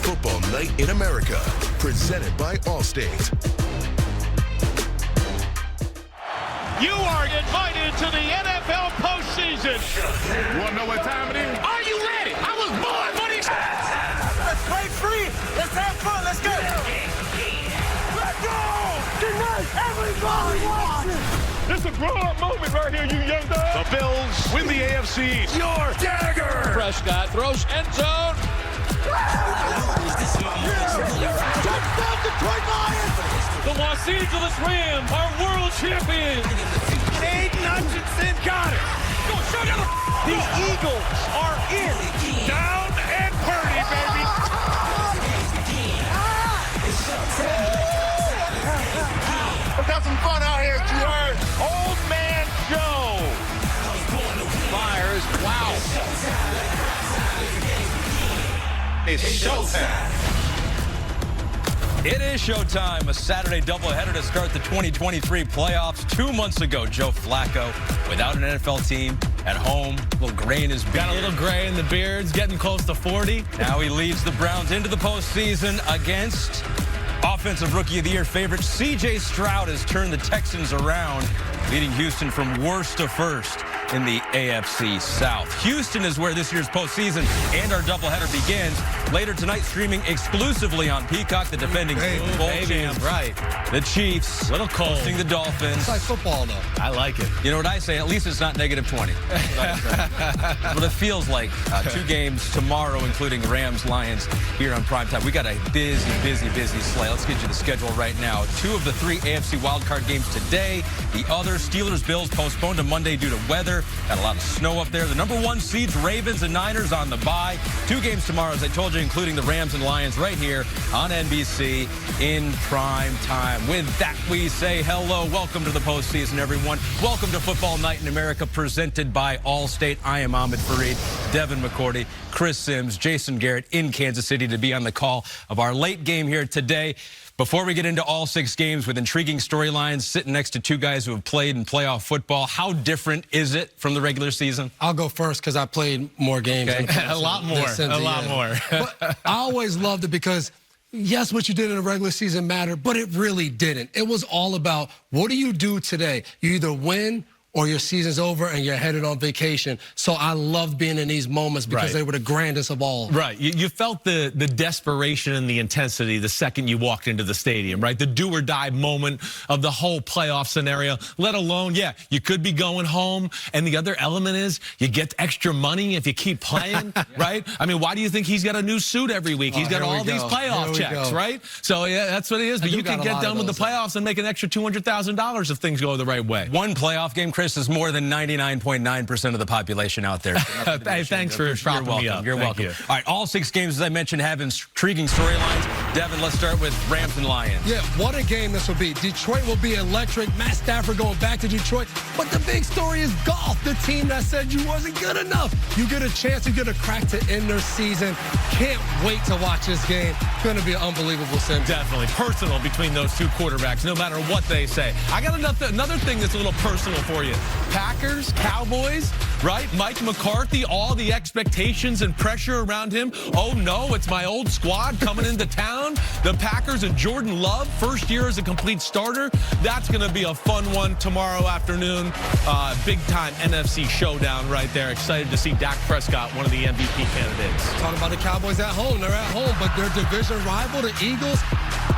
football night in America. Presented by Allstate. You are invited to the NFL postseason. You want to know what time it is? Are you ready? I was born for this. Let's play free. Let's have fun. Let's go. Let's go. Tonight, everybody watching. This is a grown-up moment right here, you young dog. The Bills win the AFC East. Your dagger. Prescott throws end zone. Touchdown, Detroit Lions. The Los Angeles Rams are world champions. Aiden Hutchinson got it. Go, shut up. The Eagles are in. Down and Purdy, baby. Let's have some fun out here, you heard. Old man Joe. Fires. Wow. It's showtime. It is showtime, a Saturday doubleheader to start the 2023 playoffs. 2 months ago, Joe Flacco, without an NFL team, at home, a little gray in his beard. Got a little gray in the beards, getting close to 40. Now he leads the Browns into the postseason against Offensive Rookie of the Year favorite C.J. Stroud has turned the Texans around, leading Houston from worst to first in the AFC South. Houston is where this year's postseason and our doubleheader begins. Later tonight, streaming exclusively on Peacock, the defending Super Bowl champs. Right. The Chiefs, Little cold. hosting the Dolphins. It's like football, though. I like it. You know what I say? At least it's not -20. But it feels like 2 games tomorrow, including Rams-Lions here on primetime. We got a busy slate. Let's get you the schedule right now. 2 of the 3 AFC wildcard games today. The other, Steelers-Bills, postponed to Monday due to weather. Got a lot of snow up there. The number 1 seeds, Ravens and Niners, on the bye. 2 games tomorrow, as I told you, including the Rams and Lions right here on NBC in prime time. With that, we say hello. Welcome to the postseason, everyone. Welcome to Football Night in America, presented by Allstate. I am Ahmed Fareed, Devin McCourty, Chris Sims, Jason Garrett in Kansas City to be on the call of our late game here today. Before we get into all 6 games with intriguing storylines, sitting next to 2 guys who have played in playoff football, how different is it from the regular season? I'll go first because I played more games. Okay. A lot more. But I always loved it because, yes, what you did in the regular season mattered, but it really didn't. It was all about, what do you do today? You either win or your season's over and you're headed on vacation. So I loved being in these moments because they were the grandest of all. Right. You felt the desperation and the intensity the second you walked into the stadium, right? The do-or-die moment of the whole playoff scenario, let alone, yeah, you could be going home. And the other element is you get extra money if you keep playing, right? I mean, why do you think he's got a new suit every week? He's got all these playoff checks, right? So, yeah, that's what it is. But you can get done with the playoffs and make an extra $200,000 if things go the right way. One playoff game, Chris, is more than 99.9% of the population out there. Hey, thanks for propping me up. You're welcome. All right, all 6 games, as I mentioned, have intriguing storylines. Devin, let's start with Rams and Lions. Yeah, what a game this will be. Detroit will be electric. Matt Stafford going back to Detroit. But the big story is golf, the team that said you wasn't good enough. You get a chance, you get a crack to end their season. Can't wait to watch this game. It's going to be an unbelievable sim. Definitely personal between those 2 quarterbacks, no matter what they say. I got another thing that's a little personal for you. Packers, Cowboys, right? Mike McCarthy, all the expectations and pressure around him. Oh, no, it's my old squad coming into town. The Packers and Jordan Love, first year as a complete starter. That's going to be a fun one tomorrow afternoon. Big-time NFC showdown right there. Excited to see Dak Prescott, one of the MVP candidates. Talking about the Cowboys at home. They're at home, but their division rival, the Eagles,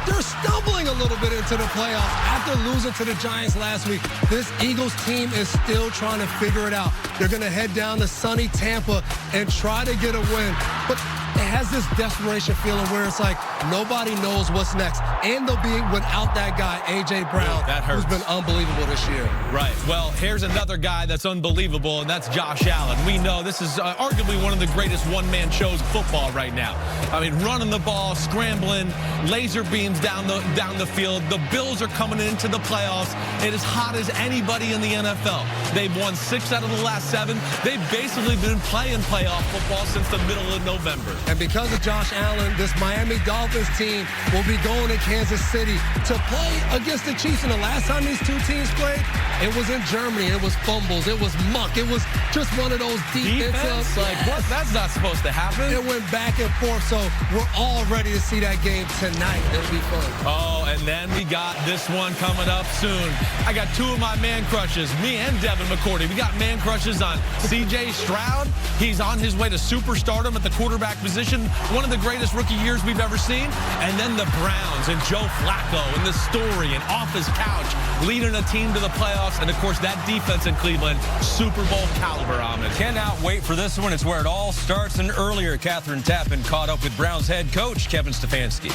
they're stumbling a little bit into the playoffs after losing to the Giants last week. This Eagles team is still trying to figure it out. They're going to head down to sunny Tampa and try to get a win. But it has this desperation feeling where it's like nobody knows what's next. And they'll be without that guy, A.J. Brown, who's been unbelievable this year. Right. Well, here's another guy that's unbelievable, and that's Josh Allen. We know this is arguably one of the greatest one-man shows of football right now. I mean, running the ball, scrambling, laser beams teams down the field. The Bills are coming into the playoffs. It is hot as anybody in the NFL. They've won 6 out of the last 7. They've basically been playing playoff football since the middle of November. And because of Josh Allen, this Miami Dolphins team will be going to Kansas City to play against the Chiefs. And the last time these two teams played, it was in Germany. It was fumbles. It was muck. It was just one of those defensive. Like, what? That's not supposed to happen. It went back and forth. So we're all ready to see that game tonight. It'll be fun. Oh, and then we got this one coming up soon. I got 2 of my man crushes, me and Devin McCourty. We got man crushes on C.J. Stroud. He's on his way to superstardom at the quarterback position. One of the greatest rookie years we've ever seen. And then the Browns and Joe Flacco and the story and off his couch leading a team to the playoffs. And, of course, that defense in Cleveland, Super Bowl caliber, Ahmed. Cannot wait for this one. It's where it all starts. And earlier, Catherine Tappan caught up with Browns head coach Kevin Stefanski.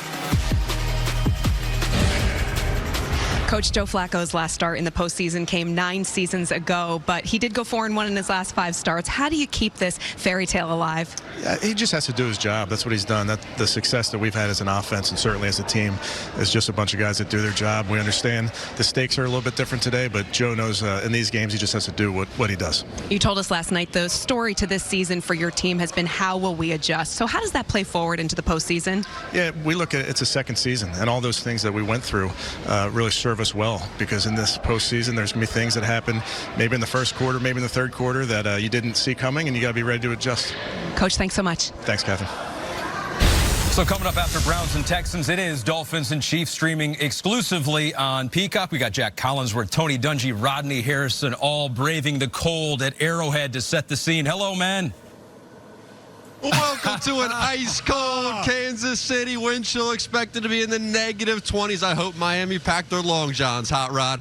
Coach, Joe Flacco's last start in the postseason came 9 seasons ago, but he did go 4-1 in his last 5 starts. How do you keep this fairy tale alive? Yeah, he just has to do his job. That's what he's done. The success that we've had as an offense and certainly as a team is just a bunch of guys that do their job. We understand the stakes are a little bit different today, but Joe knows in these games he just has to do what he does. You told us last night the story to this season for your team has been how will we adjust? So how does that play forward into the postseason? Yeah, we look at it's a second season, and all those things that we went through really serve us well, because in this postseason there's going to be things that happen maybe in the first quarter, maybe in the third quarter that you didn't see coming, and you got to be ready to adjust. Coach, thanks so much. Thanks, Catherine. So coming up after Browns and Texans, it is Dolphins and Chiefs streaming exclusively on Peacock. We got Jack Collinsworth, Tony Dungy, Rodney Harrison, all braving the cold at Arrowhead to set the scene. Hello, man. Welcome to an ice-cold Kansas City. Wind chill expected to be in the -20s. I hope Miami packed their long johns, Hot Rod.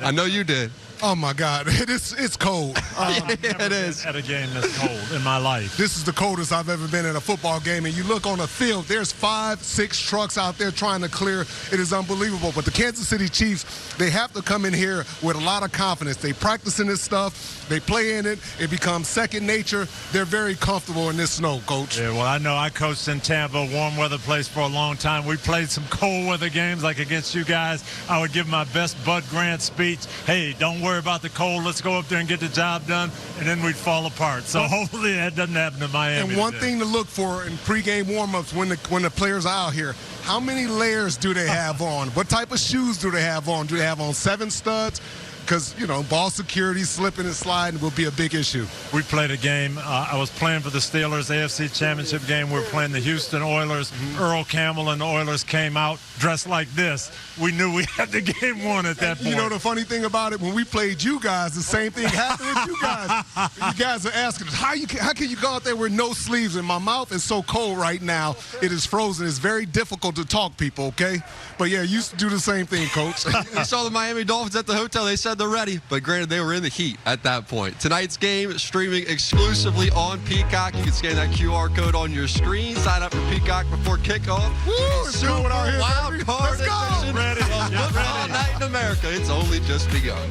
I know you did. Oh, my God. It's cold. It is. At a game this cold in my life. This is the coldest I've ever been in a football game. And you look on the field, there's 5, 6 trucks out there trying to clear. It is unbelievable. But the Kansas City Chiefs, they have to come in here with a lot of confidence. They practice in this stuff. They play in it. It becomes second nature. They're very comfortable in this snow, Coach. Yeah, well, I know I coached in Tampa, a warm weather place for a long time. We played some cold weather games like against you guys. I would give my best Bud Grant speech. Hey, don't worry about the cold. Let's go up there and get the job done. And then we'd fall apart. So hopefully that doesn't happen to Miami. And one today. thing to look for in pregame warmups when the players are out here, how many layers do they have on? What type of shoes do they have on? Do they have on 7 studs? Because, you know, ball security, slipping and sliding will be a big issue. We played a game. I was playing for the Steelers, AFC Championship game. We were playing the Houston Oilers. Earl Campbell and the Oilers came out dressed like this. We knew we had the game won at that point. You know, the funny thing about it, when we played you guys, the same thing happened with you guys. You guys are asking us, how can you go out there with no sleeves? And my mouth is so cold right now, it is frozen. It's very difficult to talk, people, okay? But, yeah, you used to do the same thing, Coach. You saw the Miami Dolphins at the hotel. They said they're ready, but granted, they were in the heat at that point. Tonight's game streaming exclusively on Peacock. You can scan that QR code on your screen. Sign up for Peacock before kickoff. Woo, Super wild card edition Ready. of Football Night in America. It's only just begun.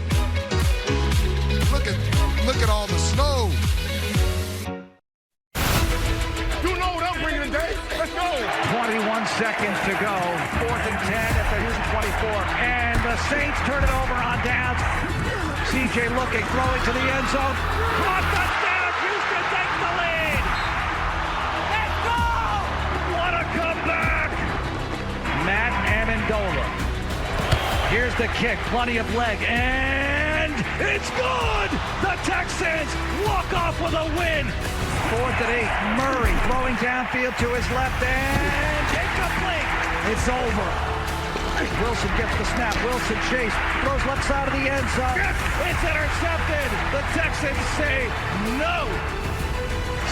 Look at all the snow. You know what I'm bringing today. Let's go. 21 seconds to go. 4th and 10 at the Houston 24. And the Saints turn it over on downs. CJ looking, throwing to the end zone. Caught, touchdown. Houston takes the lead. Let's go. What a comeback. Matt Amendola. Here's the kick. Plenty of leg. And it's good. The Texans walk off with a win. 4th and 8. Murray throwing downfield to his left and incomplete. It's over. Wilson gets the snap. Wilson chase. Throws left side of the end zone. It's intercepted. The Texans say no.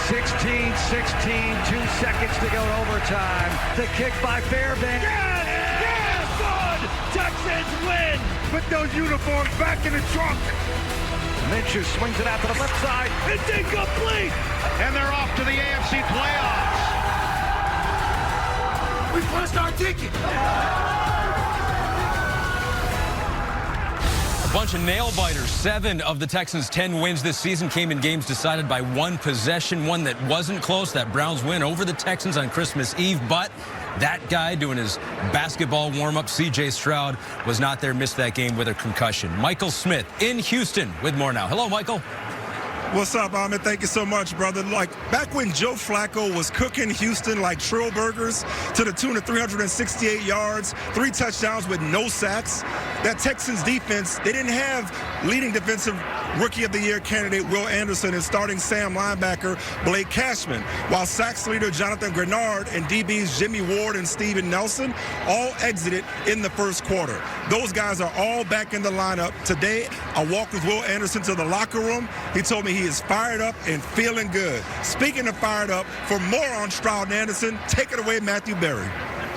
16-16. 2 seconds to go to overtime. The kick by Fairbanks. Yes! Good! Texans win. Put those uniforms back in the trunk. Minshew swings it out to the left side. It's incomplete. And they're off to the AFC playoffs. We punched our ticket. Bunch of nail-biters. 7 of the Texans' 10 wins this season came in games decided by one possession, one that wasn't close, that Browns win over the Texans on Christmas Eve. But that guy doing his basketball warm-up, C.J. Stroud, was not there, missed that game with a concussion. Michael Smith in Houston with more now. Hello, Michael. What's up, Ahmed? Thank you so much, brother. Like, back when Joe Flacco was cooking Houston like Trill burgers to the tune of 368 yards, 3 touchdowns with no sacks, that Texans defense, they didn't have leading defensive Rookie of the Year candidate Will Anderson and starting Sam linebacker Blake Cashman, while sacks leader Jonathan Grenard and DBs Jimmy Ward and Steven Nelson all exited in the first quarter. Those guys are all back in the lineup. Today, I walked with Will Anderson to the locker room. He told me he is fired up and feeling good. Speaking of fired up, for more on Stroud and Anderson, take it away, Matthew Berry.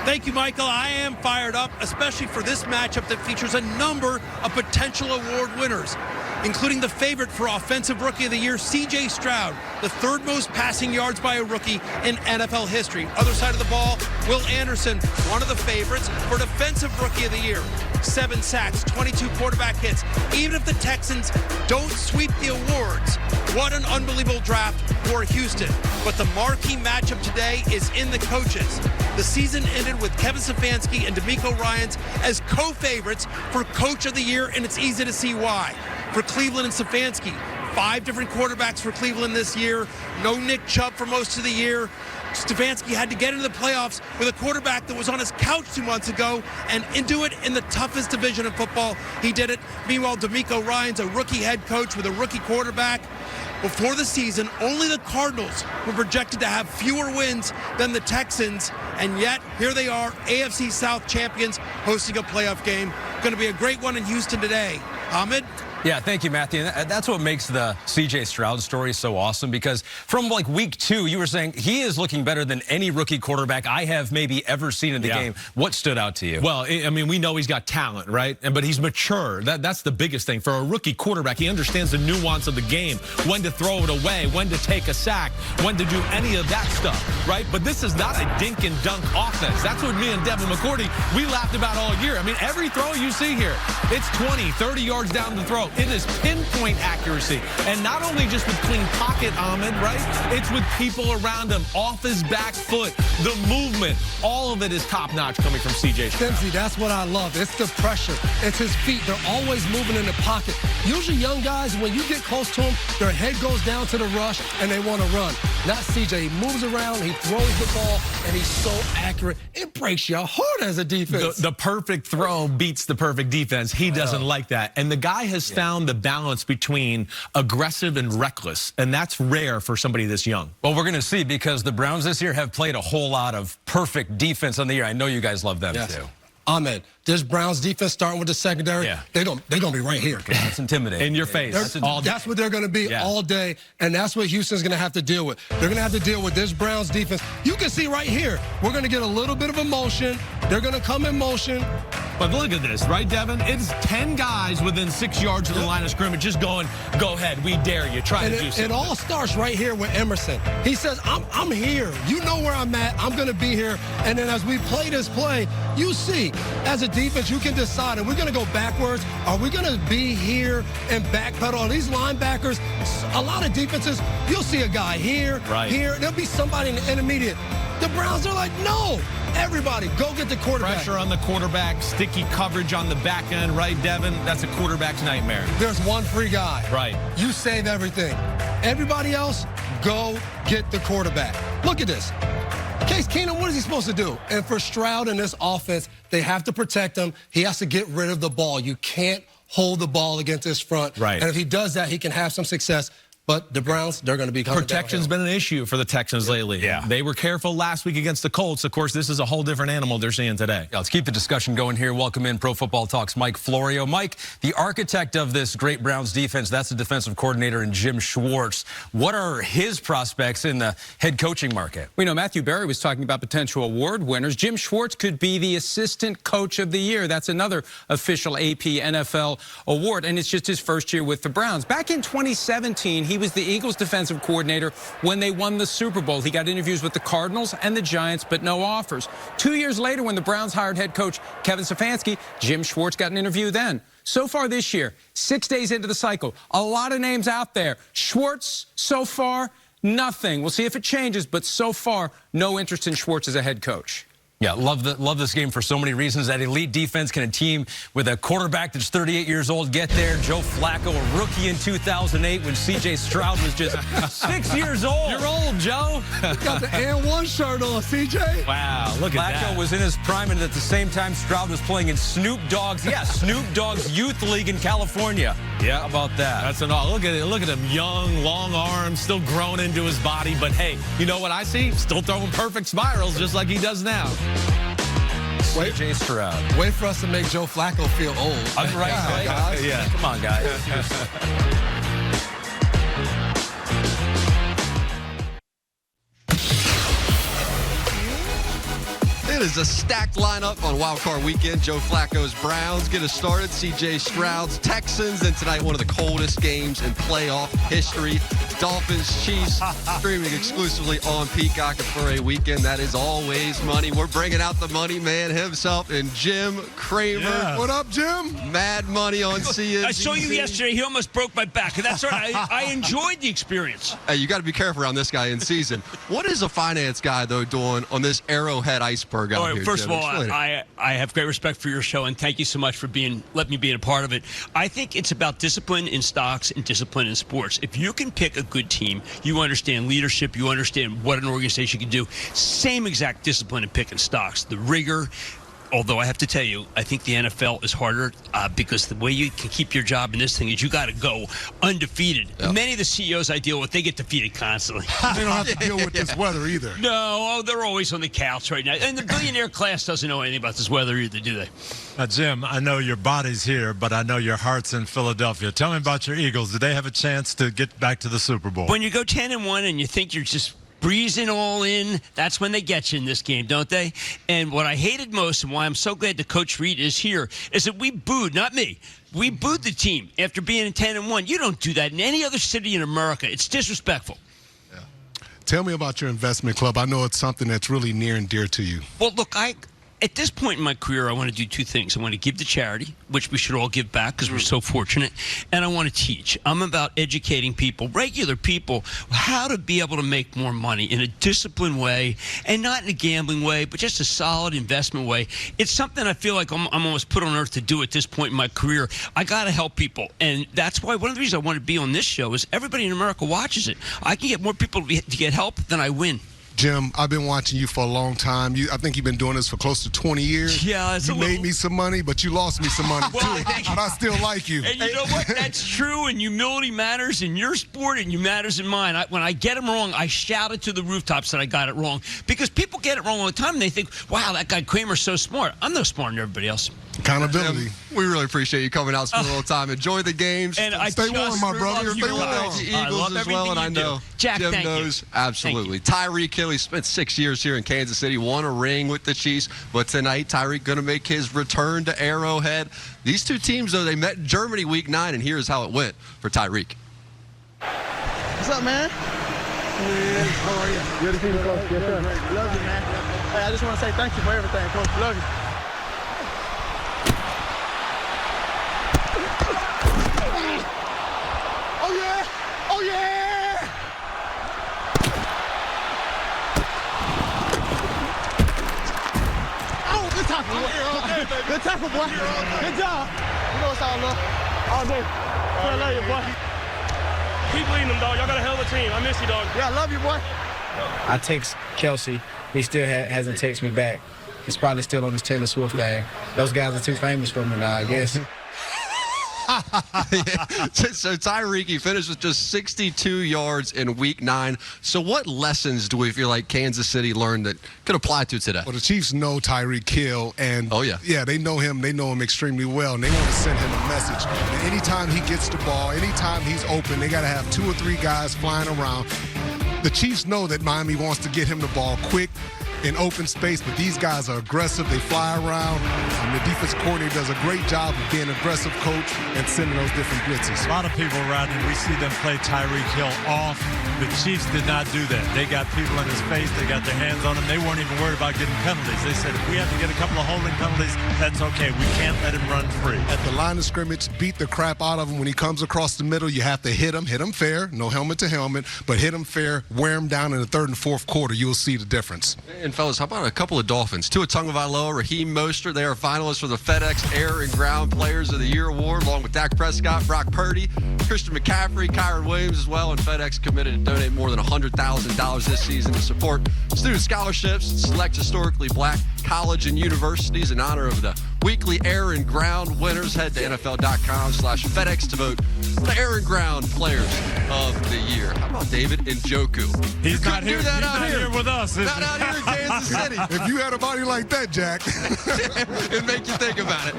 Thank you, Michael. I am fired up, especially for this matchup that features a number of potential award winners, including the favorite for Offensive Rookie of the Year, C.J. Stroud, the 3rd most passing yards by a rookie in NFL history. Other side of the ball, Will Anderson, one of the favorites for Defensive Rookie of the Year. 7 sacks, 22 quarterback hits. Even if the Texans don't sweep the awards, what an unbelievable draft for Houston. But the marquee matchup today is in the coaches. The season ended with Kevin Stefanski and DeMeco Ryans as co-favorites for Coach of the Year, and it's easy to see why. For Cleveland and Stefanski, 5 different quarterbacks for Cleveland this year. No Nick Chubb for most of the year. Stefanski had to get into the playoffs with a quarterback that was on his couch 2 months ago and do it in the toughest division of football. He did it. Meanwhile, DeMeco Ryans, a rookie head coach with a rookie quarterback. Before the season, only the Cardinals were projected to have fewer wins than the Texans, and yet here they are, AFC South champions, hosting a playoff game. Going to be a great one in Houston today. Ahmed? Yeah, thank you, Matthew. That's what makes the C.J. Stroud story so awesome, because from like week 2, you were saying he is looking better than any rookie quarterback I have maybe ever seen in the game. What stood out to you? Well, I mean, we know he's got talent, right? But he's mature. That's the biggest thing. For a rookie quarterback, he understands the nuance of the game, when to throw it away, when to take a sack, when to do any of that stuff, right? But this is not a dink and dunk offense. That's what me and Devin McCourty, we laughed about all year. I mean, every throw you see here, it's 20, 30 yards down the throw. It is pinpoint accuracy. And not only just with clean pocket, Ahmed, right? It's with people around him, off his back foot, the movement. All of it is top-notch coming from C.J. Stroud. Dempsey, that's what I love. It's the pressure. It's his feet. They're always moving in the pocket. Usually young guys, when you get close to them, their head goes down to the rush and they want to run. Not C.J. He moves around, he throws the ball, and he's so accurate. It breaks your heart as a defense. The perfect throw beats the perfect defense. He doesn't like that. And the guy has found the balance between aggressive and reckless, and that's rare for somebody this young. Well, we're going to see, because the Browns this year have played a whole lot of perfect defense on the year. I know you guys love them too. Ahmed, this Browns defense starting with the secondary, they're gonna be right here. That's intimidating. In your face. That's what they're going to be all day, and that's what Houston's going to have to deal with. They're going to have to deal with this Browns defense. You can see right here, we're going to get a little bit of emotion. They're going to come in motion. But look at this, right, Devin? It's 10 guys within 6 yards of the line of scrimmage just going, go ahead, we dare you, try to do something. It all starts right here with Emerson. He says, I'm here. You know where I'm at. I'm going to be here. And then as we play this play, you see, as a defense, you can decide, are we going to go backwards? Are we going to be here and backpedal? On these linebackers, a lot of defenses, you'll see a guy here, here. There'll be somebody in the intermediate. The Browns are like, no. Everybody, go get the quarterback. Pressure on the quarterback, sticky coverage on the back end, right, Devin? That's a quarterback's nightmare. There's one free guy. Right. You save everything. Everybody else, go get the quarterback. Look at this. Case Keenum, what is he supposed to do? And for Stroud in this offense, they have to protect him. He has to get rid of the ball. You can't hold the ball against his front. Right. And if he does that, he can have some success. But the Browns, they're going to be coming Protection's been an issue for the Texans lately. Yeah. They were careful last week against the Colts. Of course, this is a whole different animal they're seeing today. Yeah, let's keep the discussion going here. Welcome in Pro Football Talk's Mike Florio. Mike, the architect of this great Browns defense, that's the defensive coordinator in Jim Schwartz. What are his prospects in the head coaching market? We know Matthew Berry was talking about potential award winners. Jim Schwartz could be the assistant coach of the year. That's another official AP NFL award, and it's just his first year with the Browns. Back in 2017, he he was the Eagles defensive coordinator when they won the Super Bowl. He got interviews with the Cardinals and the Giants, but no offers. 2 years later, when the Browns hired head coach Kevin Stefanski, Jim Schwartz got an interview then. So far this year, 6 days into the cycle, a lot of names out there. Schwartz, so far, nothing. We'll see if it changes, but so far, no interest in Schwartz as a head coach. Yeah, love this game for so many reasons. That elite defense, can a team with a quarterback that's 38 years old get there? Joe Flacco, a rookie in 2008 when C.J. Stroud was just 6 years old. You're old, Joe. Got the N1 shirt on, CJ. Wow, look at that. Flacco was in his prime, and at the same time, Stroud was playing in Snoop Dogg's youth league in California. Yeah, how about that? That's an all. Look at it. Look at him, young, long arms, still growing into his body. But hey, you know what I see? Still throwing perfect spirals, just like he does now. C.J. Stroud. Wait for us to make Joe Flacco feel old. I'm right, guys. Yeah, come on, guys. It is a stacked lineup on Wild Card Weekend. Joe Flacco's Browns get us started. C.J. Stroud's Texans. And tonight, one of the coldest games in playoff history. Dolphins, Chiefs, streaming exclusively on Peacock. And for a weekend that is always money. We're bringing out the money man himself and Jim Kramer. Yeah. What up, Jim? Mad money on CNBC. I saw you yesterday. He almost broke my back. And that's all right. I enjoyed the experience. Hey, you got to be careful around this guy in season. What is a finance guy, though, doing on this Arrowhead iceberg out here, first Jim? of all, I have great respect for your show, and thank you so much for letting me be a part of it. I think it's about discipline in stocks and discipline in sports. If you can pick a good team, you understand leadership, you understand what an organization can do. Same exact discipline in picking stocks. The rigor. Although I have to tell you, I think the NFL is harder because the way you can keep your job in this thing is you got to go undefeated. Yep. Many of the CEOs I deal with, they get defeated constantly. They don't have to deal with this weather either. No, they're always on the couch right now. And the billionaire class doesn't know anything about this weather either, do they? Jim, I know your body's here, but I know your heart's in Philadelphia. Tell me about your Eagles. Did they have a chance to get back to the Super Bowl? When you go 10-1 and you think you're just breezing all in, that's when they get you in this game, don't they? And what I hated most, and why I'm so glad that Coach Reed is here, is that we booed, not me, we booed the team after being in 10-1. You don't do that in any other city in America. It's disrespectful. Yeah. Tell me about your investment club. I know it's something that's really near and dear to you. Well, look, at this point in my career, I want to do two things. I want to give to charity, which we should all give back because we're so fortunate, and I want to teach. I'm about educating people, regular people, how to be able to make more money in a disciplined way, and not in a gambling way, but just a solid investment way. It's something I feel like I'm almost put on earth to do at this point in my career. I got to help people, and that's why one of the reasons I want to be on this show is everybody in America watches it. I can get more people to get help than I win. Jim, I've been watching you for a long time. I think you've been doing this for close to 20 years. Yeah, you made me some money, but you lost me some money too. But I still like you. And you know what? That's true. And humility matters in your sport, and you matters in mine. When I get them wrong, I shout it to the rooftops that I got it wrong, because people get it wrong all the time, and they think, "Wow, that guy Kramer's so smart." I'm no smarter than everybody else. Accountability. Jim, we really appreciate you coming out, spending a little time. Enjoy the games. And stay warm, my brother. Stay warm. The Eagles as well, and I know Jack, Jim knows. Absolutely. Tyreek Hill, he spent 6 years here in Kansas City, won a ring with the Chiefs, but tonight Tyreek going to make his return to Arrowhead. These two teams, though, they met in Germany Week 9, and here's how it went for Tyreek. What's up, man? How are you? Good to see you, Coach. Yes, sir. Love you, man. Hey, I just want to say thank you for everything, Coach. Love you. Oh, yeah! Oh, yeah! Oh, good tackle. Good tackle, boy. Good job. You know it's all love. All day. I love you, boy. Keep leading them, dog. Y'all got a hell of a team. I miss you, dog. Yeah, I love you, boy. I text Kelsey. He still hasn't texted me back. He's probably still on his Taylor Swift thing. Those guys are too famous for me now, I guess. So Tyreek, he finished with just 62 yards in Week 9. So what lessons do we feel like Kansas City learned that could apply to today? Well, the Chiefs know Tyreek Hill, and yeah, they know him. They know him extremely well, and they want to send him a message. And anytime he gets the ball, anytime he's open, they got to have 2 or 3 guys flying around. The Chiefs know that Miami wants to get him the ball quick. in open space, but these guys are aggressive. They fly around. The defense coordinator does a great job of being an aggressive coach and sending those different blitzes. A lot of people, Rodney, we see them play Tyreek Hill off. The Chiefs did not do that. They got people in his face. They got their hands on him. They weren't even worried about getting penalties. They said, if we have to get a couple of holding penalties, that's okay. We can't let him run free. At the line of scrimmage, beat the crap out of him. When he comes across the middle, you have to hit him fair, no helmet to helmet, but hit him fair, wear him down in the third and fourth quarter. You'll see the difference. And, fellas, how about a couple of Dolphins? Tua Tagovailoa, Raheem Mostert. They are finalists for the FedEx Air and Ground Players of the Year Award, along with Dak Prescott, Brock Purdy, Christian McCaffrey, Kyron Williams as well. And FedEx committed to donate more than $100,000 this season to support student scholarships and select historically black college and universities in honor of the weekly Air and Ground winners. Head to NFL.com/FedEx to vote the Air and Ground Players of the Year. How about David Njoku? He's not here. Do that He's out not here with us. Not out here in Kansas City. If you had a body like that, Jack, it'd make you think about it.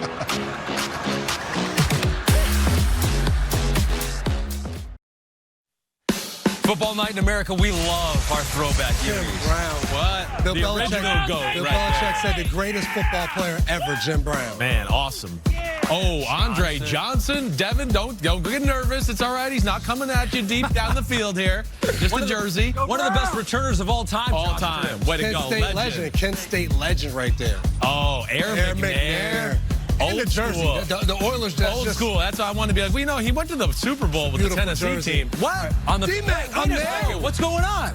Football night in America, we love our throwback Jim years. Brown. What? Bill The original GOAT. Bill right Belichick said the greatest football player ever, Jim Brown. Man, awesome. Oh, Andre Johnson. Devin, don't get nervous. It's all right. He's not coming at you deep down the field here. Just a jersey. One of the best returners of all time. All time. Way to Kent go. State legend. Kent State legend right there. Oh, Air McNair. And the jersey. The Oilers just Old school. That's why I wanted to be like, well, he went to the Super Bowl with the Tennessee jersey. team. What? On the D-Mac, I'm there. What's going on?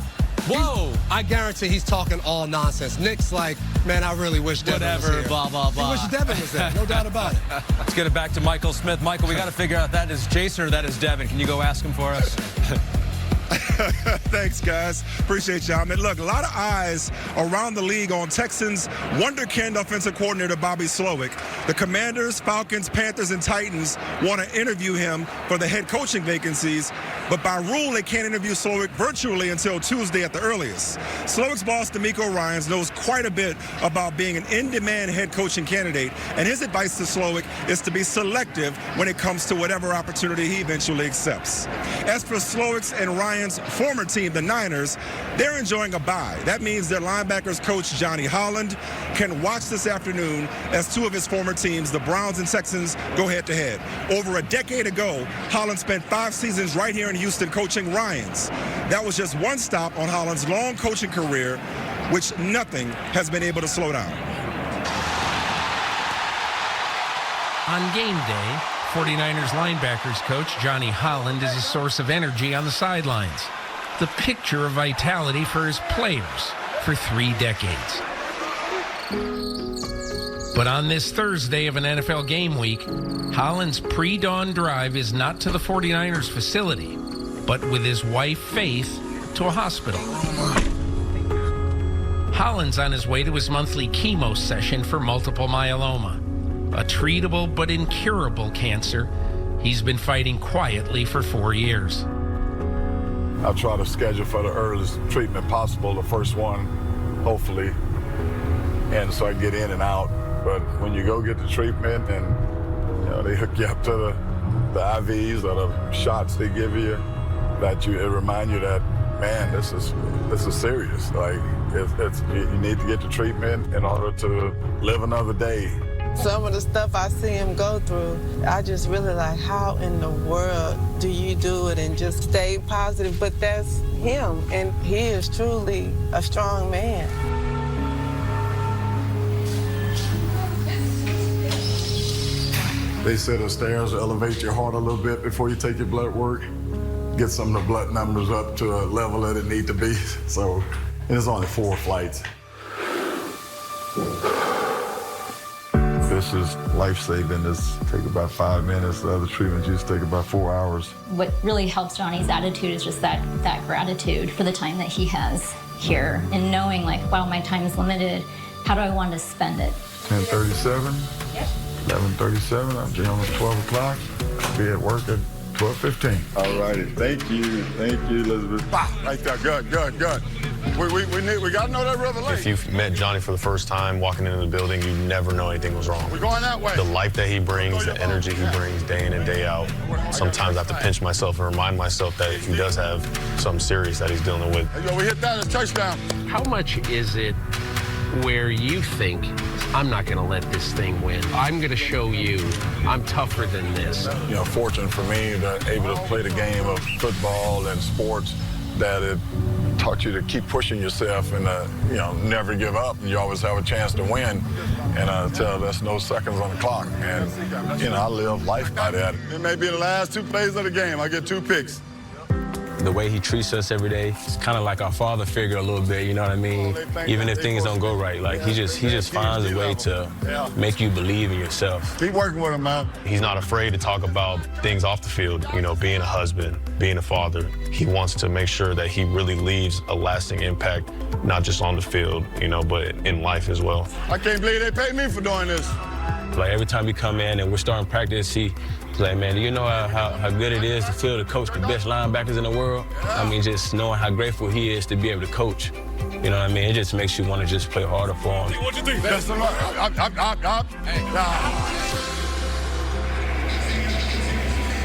Whoa. I guarantee he's talking all nonsense. Nick's like, man, I really wish Devin was here. Blah, blah, blah. He wishes Devin was there. No doubt about it. Let's get it back to Michael Smith. Michael, we got to figure out that is Jason or that is Devin. Can you go ask him for us? Thanks, guys. Appreciate y'all. I mean, look, a lot of eyes around the league on Texans wonderkind offensive coordinator Bobby Slowick. The Commanders, Falcons, Panthers, and Titans want to interview him for the head coaching vacancies, but by rule, they can't interview Slowick virtually until Tuesday at the earliest. Slowick's boss, D'Amico Ryans, knows quite a bit about being an in-demand head coaching candidate, and his advice to Slowick is to be selective when it comes to whatever opportunity he eventually accepts. As for Slowick's and Ryans' former team, the Niners, they're enjoying a bye. That means their linebackers coach, Johnny Holland, can watch this afternoon as two of his former teams, the Browns and Texans, go head-to-head. Over a decade ago, Holland spent 5 seasons right here in Houston coaching Ryans. That was just one stop on Holland's long coaching career, which nothing has been able to slow down. On game day, 49ers linebackers coach Johnny Holland is a source of energy on the sidelines. The picture of vitality for his players for 3 decades. But on this Thursday of an NFL game week, Holland's pre-dawn drive is not to the 49ers facility, but with his wife, Faith, to a hospital. Holland's on his way to his monthly chemo session for multiple myeloma, a treatable but incurable cancer he's been fighting quietly for 4 years. I try to schedule for the earliest treatment possible, the first one, hopefully, and so I can get in and out. But when you go get the treatment and they hook you up to the IVs or the shots they give you, it reminds you that, man, this is serious. Like you need to get the treatment in order to live another day. Some of the stuff I see him go through, I just really like, how in the world do you do it and just stay positive? But that's him, and he is truly a strong man. They said the stairs will elevate your heart a little bit before you take your blood work, get some of the blood numbers up to a level that it need to be. So it's only 4 flights. This is life-saving. This take about 5 minutes. The other treatments used to take about 4 hours. What really helps Johnny's attitude is just that gratitude for the time that he has here and knowing like, wow, my time is limited. How do I want to spend it? 10:37. Yep. 11:37. I'm due at 12 o'clock. I'll be at work at 12:15. All righty. Thank you, Elizabeth. Bah, right there. Good. We got to know that revelation. If you've met Johnny for the first time, walking into the building, you never know anything was wrong. We're going that way. The life that he brings, the energy he brings day in and day out. Sometimes I have to pinch myself and remind myself that if he does have something serious that he's dealing with. Hey, yo, we hit that as a touchdown. How much is it where you think, I'm not going to let this thing win. I'm going to show you I'm tougher than this. You know, fortunate for me that able to play the game of football and sports, that it taught you to keep pushing yourself and, you know, never give up. And you always have a chance to win. And I tell there's no seconds on the clock. And, you know, I live life by that. It may be the last 2 plays of the game. I get 2 picks. The way he treats us every day, it's kind of like our father figure a little bit, you know what I mean? Even if things don't go right, like he just finds a way to make you believe in yourself. Keep working with him, man. He's not afraid to talk about things off the field, you know, being a husband, being a father. He wants to make sure that he really leaves a lasting impact, not just on the field, you know, but in life as well. I can't believe they paid me for doing this. Like every time we come in and we're starting practice, he's like, man, do you know how good it is to feel to coach the best linebackers in the world? I mean, just knowing how grateful he is to be able to coach. You know what I mean? It just makes you want to just play harder for him. What you think? Best of luck.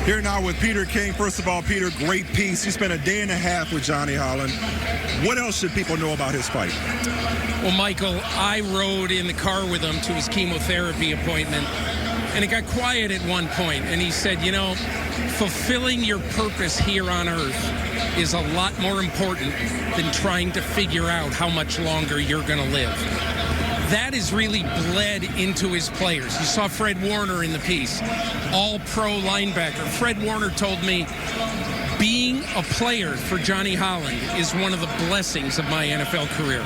Here now with Peter King. First of all, Peter, great piece. You spent a day and a half with Johnny Holland. What else should people know about his fight? Well, Michael, I rode in the car with him to his chemotherapy appointment, and it got quiet at one point, and he said, you know, fulfilling your purpose here on earth is a lot more important than trying to figure out how much longer you're going to live. That has really bled into his players. You saw Fred Warner in the piece, all-pro linebacker. Fred Warner told me, being a player for Johnny Holland is one of the blessings of my NFL career.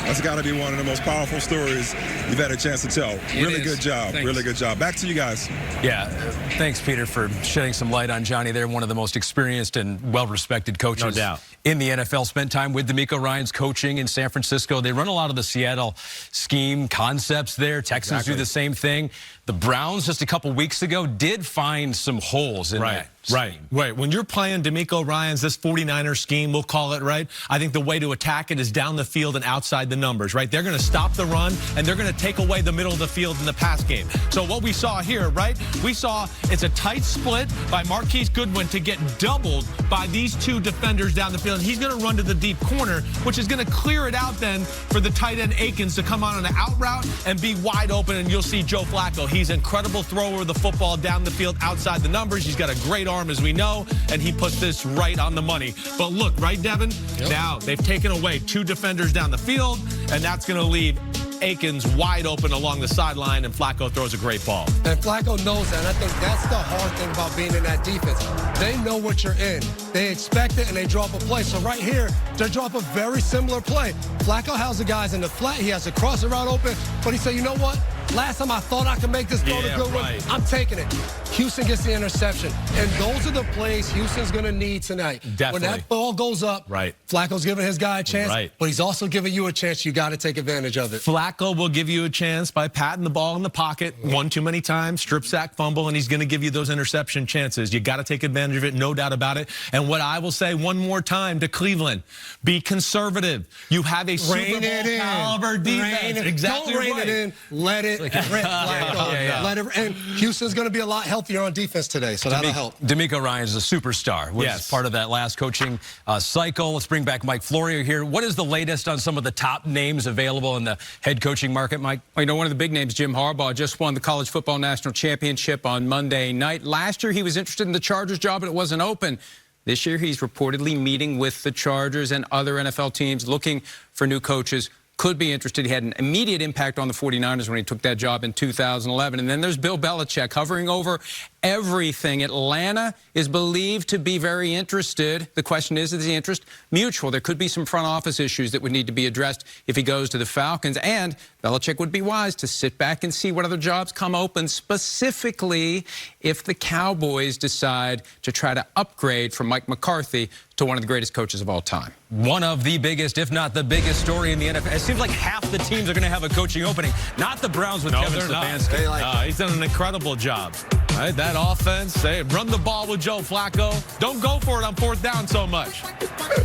That's got to be one of the most powerful stories you've had a chance to tell. Really good job. Thanks. Really good job. Back to you guys. Yeah, thanks, Peter, for shedding some light on Johnny there. One of the most experienced and well-respected coaches No doubt. in the NFL. Spent time with DeMeco Ryans coaching in San Francisco. They run a lot of the Seattle scheme concepts there. Texans do the same thing. The Browns, just a couple weeks ago, did find some holes in that scheme. Right. When you're playing DeMeco Ryans, this 49er scheme, we'll call it, right? I think the way to attack it is down the field and outside the numbers, right? They're going to stop the run, and they're going to take away the middle of the field in the pass game. So what we saw here, right? We saw it's a tight split by Marquise Goodwin to get doubled by these 2 defenders down the field. And he's going to run to the deep corner, which is going to clear it out then for the tight end Akins to come on an out route and be wide open, and you'll see Joe Flacco. He's an incredible thrower of the football down the field outside the numbers. He's got a great arm, as we know, and he puts this right on the money. But look, right, Devin? Yep. Now they've taken away 2 defenders down the field, and that's going to leave Akins wide open along the sideline, and Flacco throws a great ball. And Flacco knows that, and I think that's the hard thing about being in that defense. They know what you're in. They expect it, and they drop a play. So right here, they drop a very similar play. Flacco has the guys in the flat. He has the crossing route open, but he said, you know what? Last time I thought I could make this throw to Goodwin, I'm taking it. Houston gets the interception. And those are the plays Houston's going to need tonight. Definitely. When that ball goes up, Flacco's giving his guy a chance, but he's also giving you a chance. You got to take advantage of it. Flacco will give you a chance by patting the ball in the pocket one too many times, strip sack, fumble, and he's going to give you those interception chances. You got to take advantage of it, no doubt about it. And what I will say one more time to Cleveland, be conservative. You have a Super Bowl caliber defense. Exactly. Don't rein it in. Let it rip. Let it. And Houston's going to be a lot healthier on defense today, so that'll help. DeMeco Ryans is a superstar. Was part of that last coaching cycle. Let's bring back Mike Florio here. What is the latest on some of the top names available in the head coaching market, Mike? Well, you know, one of the big names, Jim Harbaugh, just won the college football national championship on Monday night. Last year, he was interested in the Chargers job, and it wasn't open. This year, he's reportedly meeting with the Chargers and other NFL teams looking for new coaches. Could be interested. He had an immediate impact on the 49ers when he took that job in 2011. And then there's Bill Belichick hovering over everything. Atlanta is believed to be very interested. The question is the interest mutual? There could be some front office issues that would need to be addressed if he goes to the Falcons. And Belichick would be wise to sit back and see what other jobs come open, specifically if the Cowboys decide to try to upgrade from Mike McCarthy to one of the greatest coaches of all time. One of the biggest, if not the biggest story in the NFL. It seems like half the teams are going to have a coaching opening. Not the Browns with Kevin Stefanski. He's done an incredible job. Right, that offense, they run the ball with Joe Flacco. Don't go for it on 4th down so much.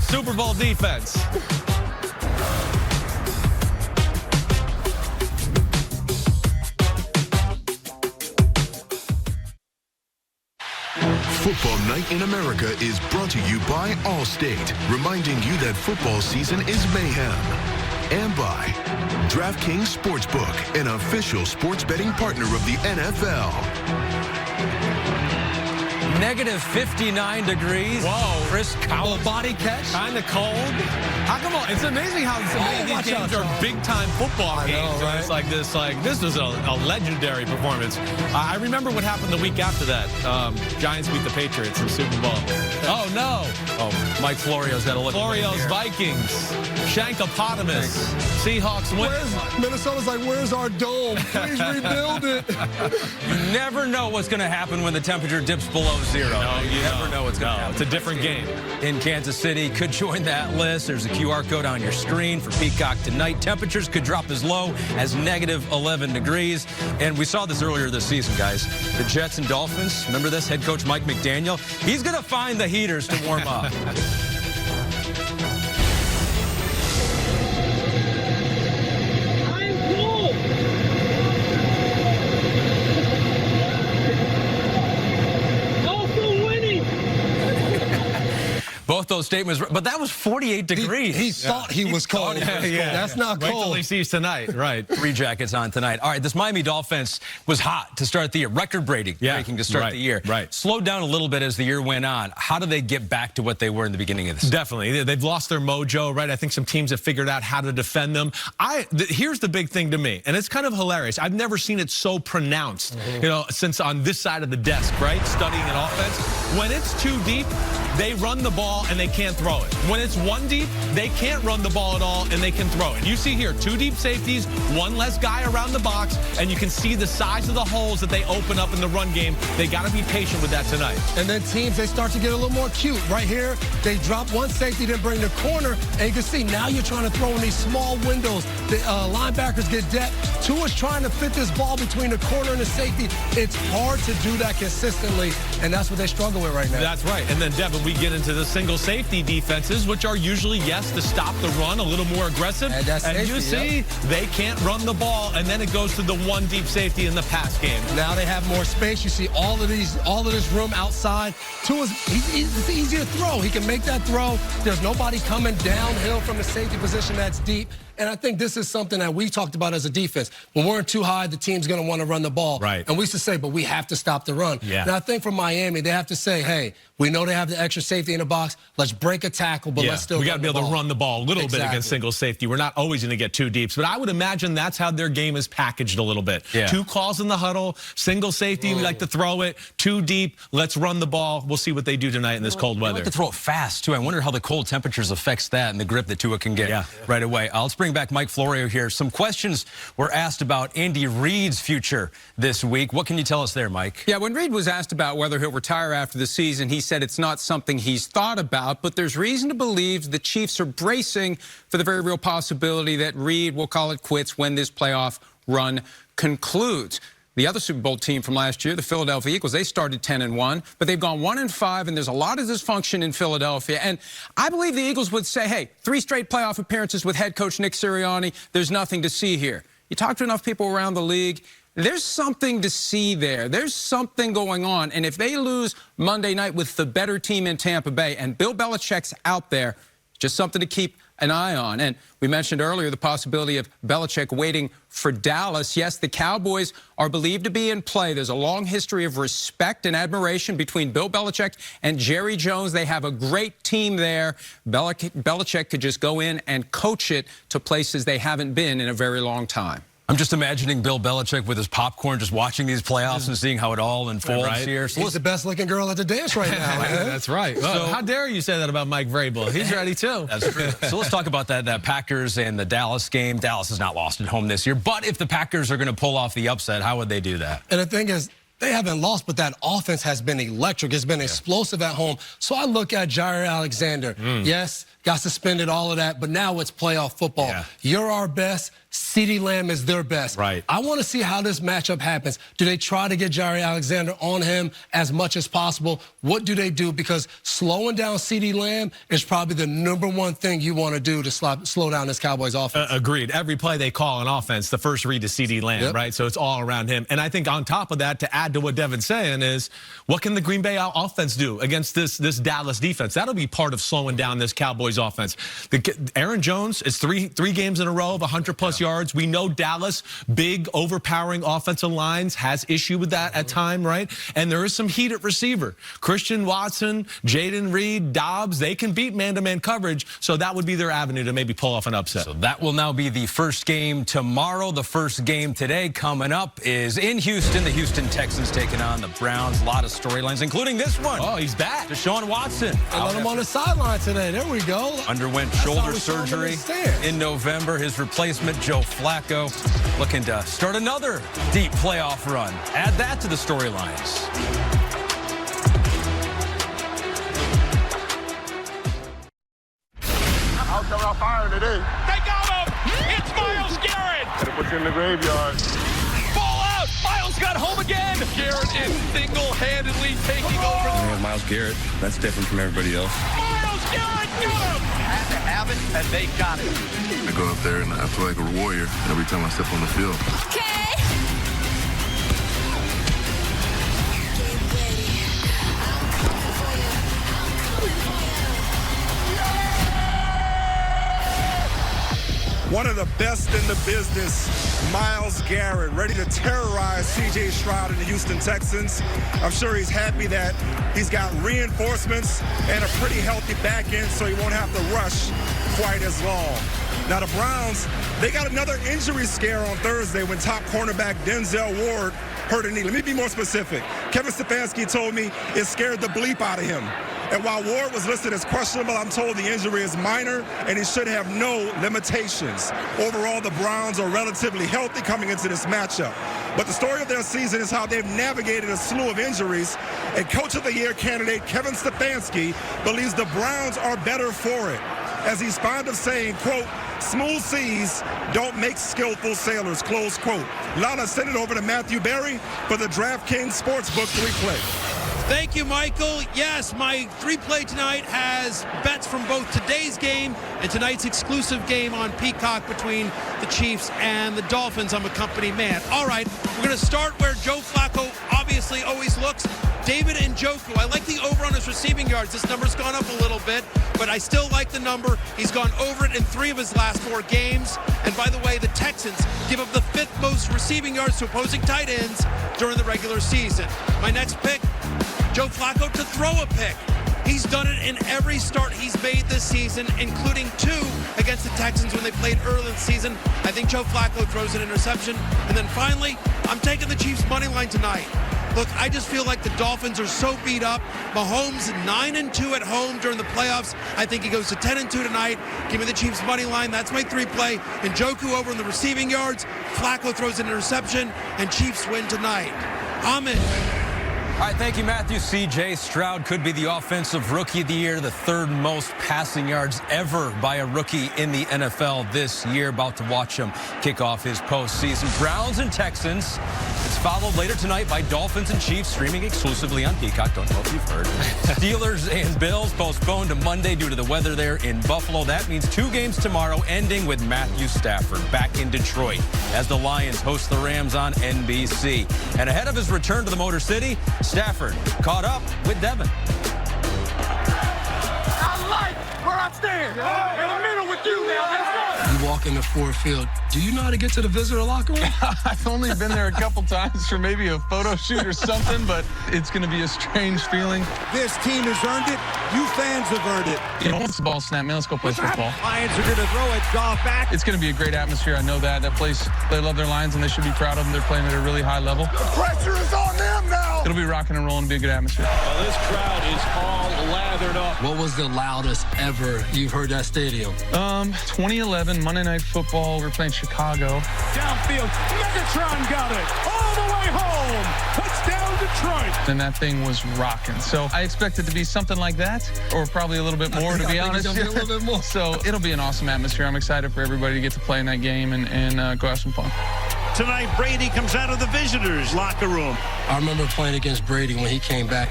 Super Bowl defense. Football Night in America is brought to you by Allstate, reminding you that football season is mayhem. and by DraftKings Sportsbook, an official sports betting partner of the NFL. Negative 59 degrees. Whoa. Chris Collins. Body catch. Kind of cold. How come these games are big-time football games. Right? It's like this was a legendary performance. I remember what happened the week after that. Giants beat the Patriots in the Super Bowl. Oh, no. Oh, Mike Florio's got to look. Florio's Vikings. Shankopotamus. Seahawks win. Minnesota's like, where's our dome? Please rebuild it. You never know what's going to happen when the temperature dips below zero. No, you never know what's going to happen. It's a different game. In Kansas City, could join that list. There's a QR code on your screen for Peacock tonight. Temperatures could drop as low as negative 11 degrees. And we saw this earlier this season, guys. The Jets and Dolphins, remember this? Head coach Mike McDaniel, he's going to find the heaters to warm up. Both those statements, but that was 48 degrees. He thought he was cold. Yeah. That's not cold. Wait till he sees tonight. Right. 3 jackets on tonight. All right, this Miami Dolphins was hot to start the year. Record-breaking to start the year. Right. Slowed down a little bit as the year went on. How do they get back to what they were in the beginning of the season? Definitely. They've lost their mojo, right? I think some teams have figured out how to defend them. Here's the big thing to me, and it's kind of hilarious. I've never seen it so pronounced, since on this side of the desk, right? Studying an offense. When it's too deep, they run the ball and they can't throw it. When it's 1 deep, they can't run the ball at all and they can throw it. You see here, 2 deep safeties, 1 less guy around the box, and you can see the size of the holes that they open up in the run game. They got to be patient with that tonight. And then teams, they start to get a little more cute. Right here, they drop 1 safety, then bring the corner, and you can see now you're trying to throw in these small windows. The linebackers get depth. Tua's trying to fit this ball between the corner and the safety. It's hard to do that consistently, and that's what they struggle with right now. That's right. And then, Devin, we get into the single safety defenses, which are usually, yes, to stop the run, a little more aggressive. And you see, they can't run the ball, and then it goes to the 1 deep safety in the pass game. Now they have more space. You see all of this room outside. Tua's, it's easy to throw. He can make that throw. There's nobody coming downhill from the safety position that's deep. And I think this is something that we talked about as a defense. When we're too high, the team's going to want to run the ball. Right. And we used to say, but we have to stop the run. Yeah. And I think for Miami, they have to say, hey, we know they have the extra safety in the box. Let's break a tackle, but let's still we got to be able to run the ball a little bit against single safety. We're not always going to get 2 deeps, but I would imagine that's how their game is packaged a little bit. Yeah. 2 calls in the huddle, single safety, we like to throw it, 2 deep, let's run the ball. We'll see what they do tonight in this cold weather. They like to throw it fast, too. I wonder how the cold temperatures affects that and the grip that Tua can get right away. Let's bring back Mike Florio here. Some questions were asked about Andy Reid's future this week. What can you tell us there, Mike? Yeah, when Reid was asked about whether he'll retire after the season, he said it's not something he's thought about, but there's reason to believe the Chiefs are bracing for the very real possibility that Reid will call it quits when this playoff run concludes. The other Super Bowl team from last year, the Philadelphia Eagles, they started 10-1, but they've gone 1-5, and there's a lot of dysfunction in Philadelphia. And I believe the Eagles would say, hey, 3 straight playoff appearances with head coach Nick Sirianni, there's nothing to see here. You talk to enough people around the league, there's something to see there. There's something going on. And if they lose Monday night with the better team in Tampa Bay, and Bill Belichick's out there, just something to keep an eye on. And we mentioned earlier the possibility of Belichick waiting for Dallas. Yes, the Cowboys are believed to be in play. There's a long history of respect and admiration between Bill Belichick and Jerry Jones. They have a great team there. Belichick could just go in and coach it to places they haven't been in a very long time. I'm just imagining Bill Belichick with his popcorn just watching these playoffs and seeing how it all unfolds here. So he's the best-looking girl at the dance right now. That's right. Well, how dare you say that about Mike Vrabel? He's ready, too. That's true. So let's talk about that Packers and the Dallas game. Dallas has not lost at home this year. But if the Packers are going to pull off the upset, how would they do that? And the thing is, they haven't lost, but that offense has been electric. It's been explosive at home. So I look at Jair Alexander. Yes, got suspended, all of that, but now it's playoff football. You're our best. CeeDee Lamb is their best. Right. I want to see how this matchup happens. Do they try to get Jair Alexander on him as much as possible? What do they do? Because slowing down CeeDee Lamb is probably the #1 thing you want to do to slow down this Cowboys offense. Agreed. Every play they call on offense, the first read is CeeDee Lamb, right? So it's all around him. And I think on top of that, to add to what Devin's saying is, what can the Green Bay offense do against this Dallas defense? That'll be part of slowing down this Cowboys Cowboys offense. Aaron Jones is three games in a row of 100-plus yards. We know Dallas, big, overpowering offensive lines, has issue with that at time, right? And there is some heat at receiver. Christian Watson, Jaden Reed, Dobbs, they can beat man-to-man coverage, so that would be their avenue to maybe pull off an upset. So that will now be the first game tomorrow. The first game today coming up is in Houston. The Houston Texans taking on the Browns. A lot of storylines, including this one. Oh, he's back. Deshaun Watson. I let him on the sideline today. There we go. Underwent shoulder surgery in November. His replacement, Joe Flacco, looking to start another deep playoff run. Add that to the storylines. I'll come out firing today. They got him! It's Myles Garrett! Gotta put you in the graveyard. Ball out! Myles got home again! Garrett is single-handedly taking over. We have Myles Garrett. That's different from everybody else. Myles Garrett got him! Had to have it, and they got it. I go up there and I feel like a warrior every time I step on the field. Okay. One of the best in the business, Myles Garrett, ready to terrorize C.J. Stroud and the Houston Texans. I'm sure he's happy that he's got reinforcements and a pretty healthy back end, so he won't have to rush quite as long. Now, the Browns, they got another injury scare on Thursday when top cornerback Denzel Ward hurt a knee. Let me be more specific. Kevin Stefanski told me it scared the bleep out of him. And while Ward was listed as questionable, I'm told the injury is minor and he should have no limitations. Overall, the Browns are relatively healthy coming into this matchup. But the story of their season is how they've navigated a slew of injuries. And Coach of the Year candidate Kevin Stefanski believes the Browns are better for it. As he's fond of saying, quote, smooth seas don't make skillful sailors, close quote. Lana, send it over to Matthew Berry for the DraftKings Sportsbook 3-play. Thank you, Michael. Yes, my 3-play tonight has bets from both today's game and tonight's exclusive game on Peacock between the Chiefs and the Dolphins. I'm a company man. All right, we're going to start where Joe Flacco obviously always looks. David Njoku, I like the over on his receiving yards. This number's gone up a little bit, but I still like the number. He's gone over it in 3 of his last 4 games. And by the way, the Texans give up the 5th most receiving yards to opposing tight ends during the regular season. My next pick, Joe Flacco to throw a pick. He's done it in every start he's made this season, including 2 against the Texans when they played early in the season. I think Joe Flacco throws an interception. And then finally, I'm taking the Chiefs' money line tonight. Look, I just feel like the Dolphins are so beat up. Mahomes 9-2 at home during the playoffs. I think he goes to 10-2 tonight. Give me the Chiefs' money line. That's my 3-play. Njoku over in the receiving yards. Flacco throws an interception, and Chiefs win tonight. Ahmed. All right, thank you, Matthew. C.J. Stroud could be the offensive rookie of the year, the 3rd most passing yards ever by a rookie in the NFL this year. About to watch him kick off his postseason. Browns and Texans. It's followed later tonight by Dolphins and Chiefs, streaming exclusively on Peacock. Don't know if you've heard. Steelers and Bills postponed to Monday due to the weather there in Buffalo. That means 2 games tomorrow, ending with Matthew Stafford back in Detroit as the Lions host the Rams on NBC. And ahead of his return to the Motor City, Stafford caught up with Devin. I like where I stand. In the middle with you now. Let's go. You walk into Ford Field. Do you know how to get to the visitor locker room? I've only been there a couple times for maybe a photo shoot or something, but it's going to be a strange feeling. This team has earned it. You fans have earned it. You know, once the ball snapped, man, let's go play football. Lions are going to throw it. Goff back. It's going to be a great atmosphere. I know that. That place, they love their Lions, and they should be proud of them. They're playing at a really high level. The pressure is on them now. It'll be rocking and rolling and be a good atmosphere. Well, this crowd is all lathered up. What was the loudest ever you've heard that stadium? 2011, Monday Night Football. We're playing Chicago. Downfield, Megatron got it all the way home. Touchdown, Detroit. And that thing was rocking. So I expect it to be something like that, or probably a little bit more, to be honest. A little bit more. So it'll be an awesome atmosphere. I'm excited for everybody to get to play in that game and go have some fun. Tonight, Brady comes out of the visitors' locker room. I remember playing against Brady when he came back.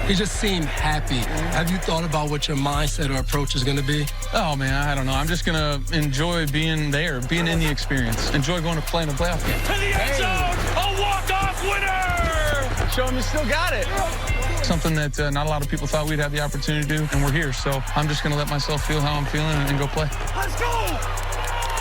He just seemed happy. Have you thought about what your mindset or approach is going to be? Oh, man, I don't know. I'm just going to enjoy being there, being in the experience. Enjoy going to play in a playoff game. To the end zone, a walk-off winner! Show him you still got it. something that not a lot of people thought we'd have the opportunity to do, and we're here. So I'm just going to let myself feel how I'm feeling and go play. Let's go!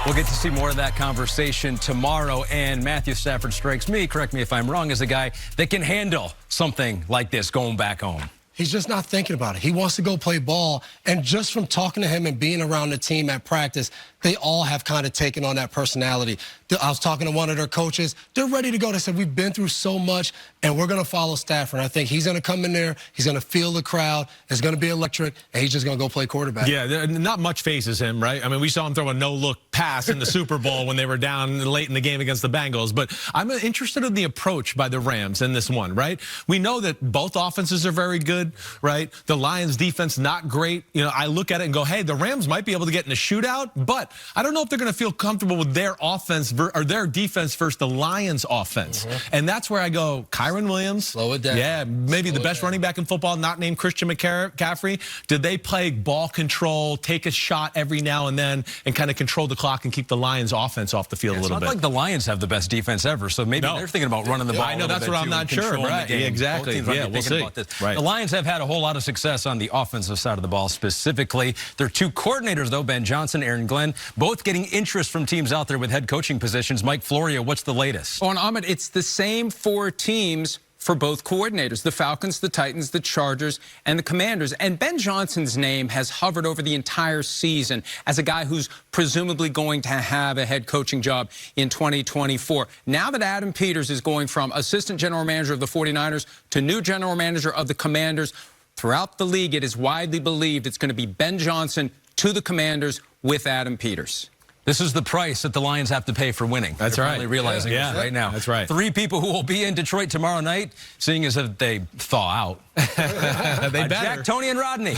We'll get to see more of that conversation tomorrow, and Matthew Stafford strikes me, correct me if I'm wrong, as a guy that can handle something like this going back home. He's just not thinking about it. He wants to go play ball. And just from talking to him and being around the team at practice, they all have kind of taken on that personality. I was talking to one of their coaches. They're ready to go. They said, we've been through so much, and we're going to follow Stafford. I think he's going to come in there. He's going to feel the crowd. It's going to be electric, and he's just going to go play quarterback. Yeah, not much phases him, right? I mean, we saw him throw a no-look pass in the Super Bowl when they were down late in the game against the Bengals. But I'm interested in the approach by the Rams in this one, right? We know that both offenses are very good, right? The Lions defense, not great. You know, I look at it and go, hey, the Rams might be able to get in a shootout, but I don't know if they're going to feel comfortable with their offense or their defense versus the Lions offense. And that's where I go, Kyron Williams. Slow it down. Yeah, maybe the best running back in football, not named Christian McCaffrey. Did they play ball control, take a shot every now and then, and kind of control the clock and keep the Lions offense off the field a little bit? It's not like the Lions have the best defense ever, so maybe they're thinking about running the ball. I know, that's what I'm not sure. Right, exactly. Yeah, we'll see. Right. The Lions have had a whole lot of success on the offensive side of the ball specifically. Their two coordinators, though, Ben Johnson, Aaron Glenn, both getting interest from teams out there with head coaching positions. Mike Florio, what's the latest? On Ahmed, it's the same four teams for both coordinators, the Falcons, the Titans, the Chargers, and the Commanders. And Ben Johnson's name has hovered over the entire season as a guy who's presumably going to have a head coaching job in 2024. Now that Adam Peters is going from assistant general manager of the 49ers to new general manager of the Commanders, throughout the league, it is widely believed it's going to be Ben Johnson to the Commanders with Adam Peters. This is the price that the Lions have to pay for winning. That's They're right. finally realizing this right now. That's right. Three people who will be in Detroit tomorrow night, seeing as if they thaw out. They better. Jack, Tony, and Rodney.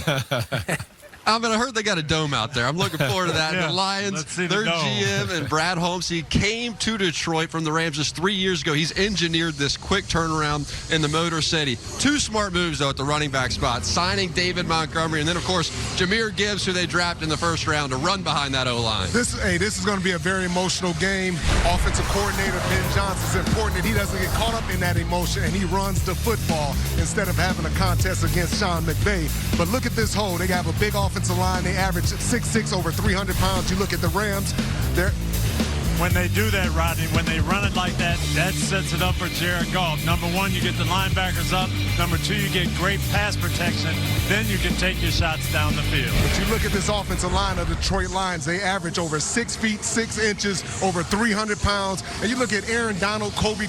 I heard they got a dome out there. I'm looking forward to that. The Lions, their GM and Brad Holmes, he came to Detroit from the Rams just 3 years ago. He's engineered this quick turnaround in the Motor City. Two smart moves, though, at the running back spot, signing David Montgomery, and then, of course, Jahmyr Gibbs, who they drafted in the first round, to run behind that O-line. This is going to be a very emotional game. Offensive coordinator Ben Johnson is important that he doesn't get caught up in that emotion, and he runs the football instead of having a contest against Sean McVay. But look at this hole. They have a big offensive line. They average 6'6", over 300 pounds. You look at the Rams, when they do that, Rodney, when they run it like that, that sets it up for Jared Goff. Number one, you get the linebackers up. Number two, you get great pass protection. Then you can take your shots down the field. But you look at this offensive line of the Detroit Lions, they average over 6 feet, 6 inches, over 300 pounds. And you look at Aaron Donald, Kobe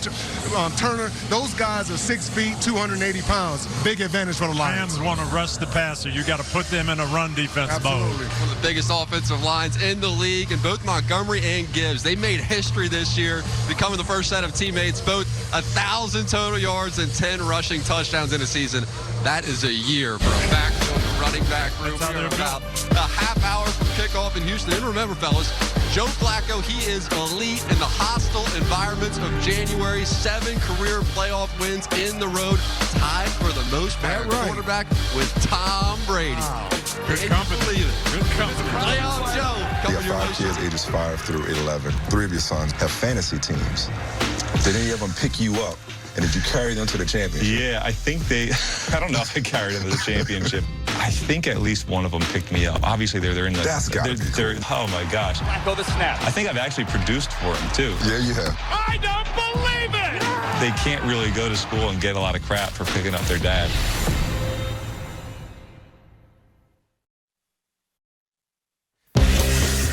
Turner, those guys are 6 feet, 280 pounds. Big advantage for the Lions. Rams want to rush the passer. You got to put them in a run defense mode. One of the biggest offensive lines in the league, and both Montgomery and Gibbs, they made history this year, becoming the first set of teammates, both 1,000 total yards and 10 rushing touchdowns in a season. That is a year for a backfield running back room. We're about a half hour from kickoff in Houston. And remember, fellas, Joe Flacco, he is elite in the hostile environments of January. 7 career playoff wins in the road, tied for the most by quarterback with Tom Brady. Wow. Good company. Good company. Playoff Joe. You have 5 kids, ages 5 through 11. 3 of your sons have fantasy teams. Did any of them pick you up? And did you carry them to the championship? Yeah, I think I don't know if I carried them to the championship. I think at least one of them picked me up. Obviously, they're in the... That's got to be cool. Oh, my gosh. Flacco the snap. I think I've actually produced for them, too. Yeah, you have. I don't believe it! They can't really go to school and get a lot of crap for picking up their dad.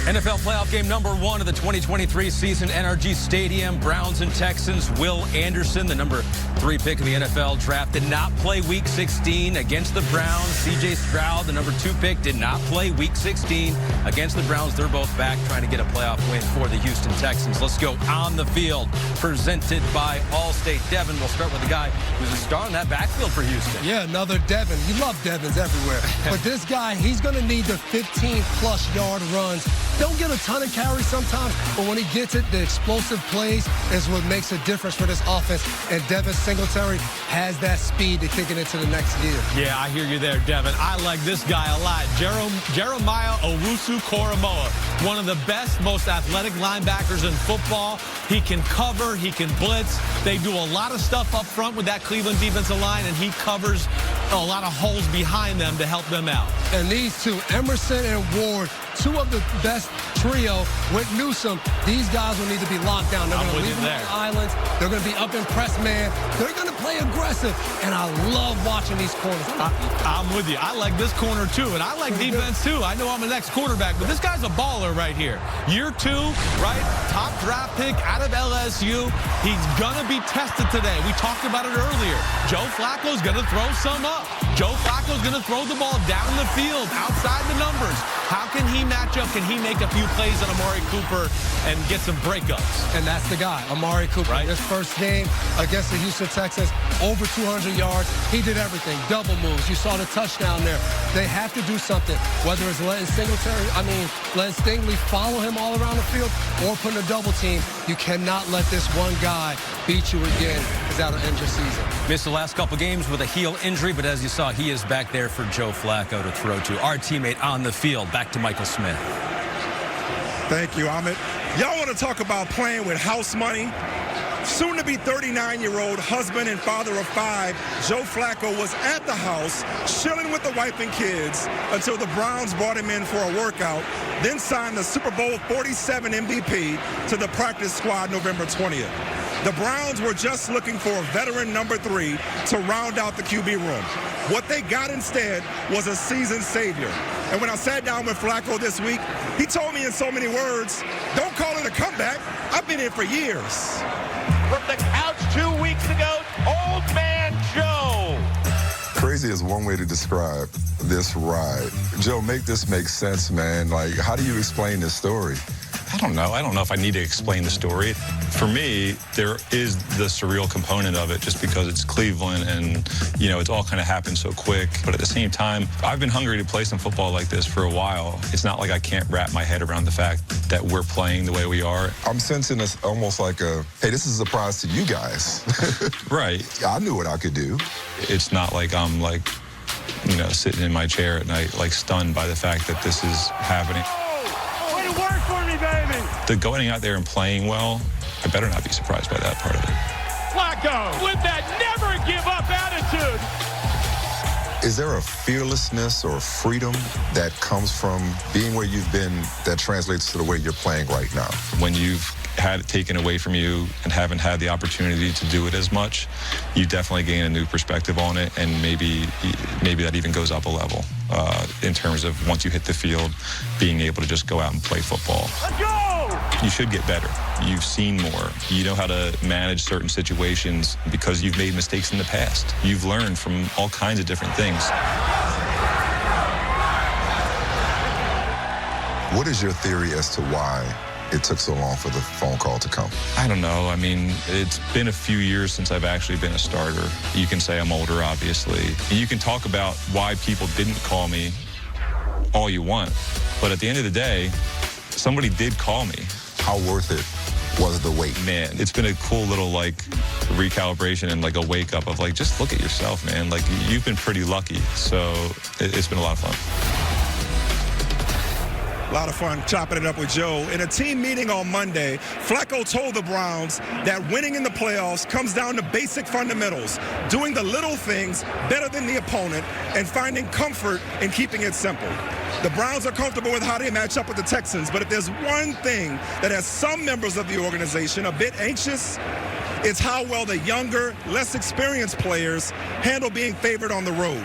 NFL playoff game number 1 of the 2023 season, NRG Stadium. Browns and Texans. Will Anderson, the number 3 pick of the NFL draft, did not play Week 16 against the Browns. C.J. Stroud, the number 2 pick, did not play Week 16 against the Browns. They're both back trying to get a playoff win for the Houston Texans. Let's go on the field, presented by Allstate. Devin, we'll start with the guy who's a star in that backfield for Houston. Yeah, another Devin. You love Devins everywhere. But this guy, he's going to need the 15-plus yard runs. Don't get a ton of carries sometimes, but when he gets it, the explosive plays is what makes a difference for this offense. And Devin Singletary has that speed to kick it into the next gear. Yeah, I hear you there, Devin. I like this guy a lot. Jeremiah Owusu-Koramoah, one of the best, most athletic linebackers in football. He can cover, he can blitz. They do a lot of stuff up front with that Cleveland defensive line, and he covers a lot of holes behind them to help them out. And these two, Emerson and Ward, two of the best trio with Newsome. These guys will need to be locked down. They're going to leave them on the islands. They're going to be up in press man. They're going to play aggressive. And I love watching these corners. I'm with you. I like this corner, too. And I like defense, too. I know I'm the next quarterback, but this guy's a baller right here. Year 2, right? Top draft pick out of LSU. He's going to be tested today. We talked about it earlier. Joe Flacco's going to throw some up. Joe Flacco's going to throw the ball down the field, outside the numbers. How can he match up? Can he make a few plays on Amari Cooper and get some breakups? And that's the guy, Amari Cooper. Right. His first game against the Houston Texans, over 200 yards. He did everything. Double moves. You saw the touchdown there. They have to do something, whether it's letting Stingley follow him all around the field or putting a double team. You cannot let this one guy beat you again, because that'll end your season. Missed the last couple games with a heel injury, but as you saw, he is back there for Joe Flacco to throw to. Our teammate on the field. Back to Michael Smith. Thank you, Amit. Y'all want to talk about playing with house money? Soon to be 39-year-old husband and father of 5, Joe Flacco was at the house chilling with the wife and kids until the Browns brought him in for a workout, then signed the Super Bowl 47 MVP to the practice squad November 20th. The Browns were just looking for a veteran number 3 to round out the QB room. What they got instead was a seasoned savior. And when I sat down with Flacco this week, he told me in so many words, don't call it a comeback. I've been here for years. From the couch 2 weeks ago, Old Man Joe. Crazy is one way to describe this ride. Joe, make this make sense, man. Like, how do you explain this story? I don't know. I don't know if I need to explain the story. For me, there is the surreal component of it just because it's Cleveland and, you know, it's all kind of happened so quick. But at the same time, I've been hungry to play some football like this for a while. It's not like I can't wrap my head around the fact that we're playing the way we are. I'm sensing this almost like a, hey, this is a surprise to you guys. Right. I knew what I could do. It's not like I'm like, you know, sitting in my chair at night, like stunned by the fact that this is happening. Way to work for me, baby. The going out there and playing well, I better not be surprised by that part of it. Flacco with that never give up attitude. Is there a fearlessness or freedom that comes from being where you've been that translates to the way you're playing right now? When you've had it taken away from you and haven't had the opportunity to do it as much, you definitely gain a new perspective on it, and maybe that even goes up a level in terms of once you hit the field, being able to just go out and play football. Let's go! You should get better. You've seen more. You know how to manage certain situations because you've made mistakes in the past. You've learned from all kinds of different things. What is your theory as to why it took so long for the phone call to come? I don't know. I mean, it's been a few years since I've actually been a starter. You can say I'm older, obviously. And you can talk about why people didn't call me all you want. But at the end of the day, somebody did call me. How worth it was the wait? Man, it's been a cool little, like, recalibration and, like, a wake-up of, like, just look at yourself, man. Like, you've been pretty lucky. So it's been a lot of fun. A lot of fun chopping it up with Joe. In a team meeting on Monday, Flacco told the Browns that winning in the playoffs comes down to basic fundamentals, doing the little things better than the opponent, and finding comfort in keeping it simple. The Browns are comfortable with how they match up with the Texans, but if there's one thing that has some members of the organization a bit anxious, it's how well the younger, less experienced players handle being favored on the road,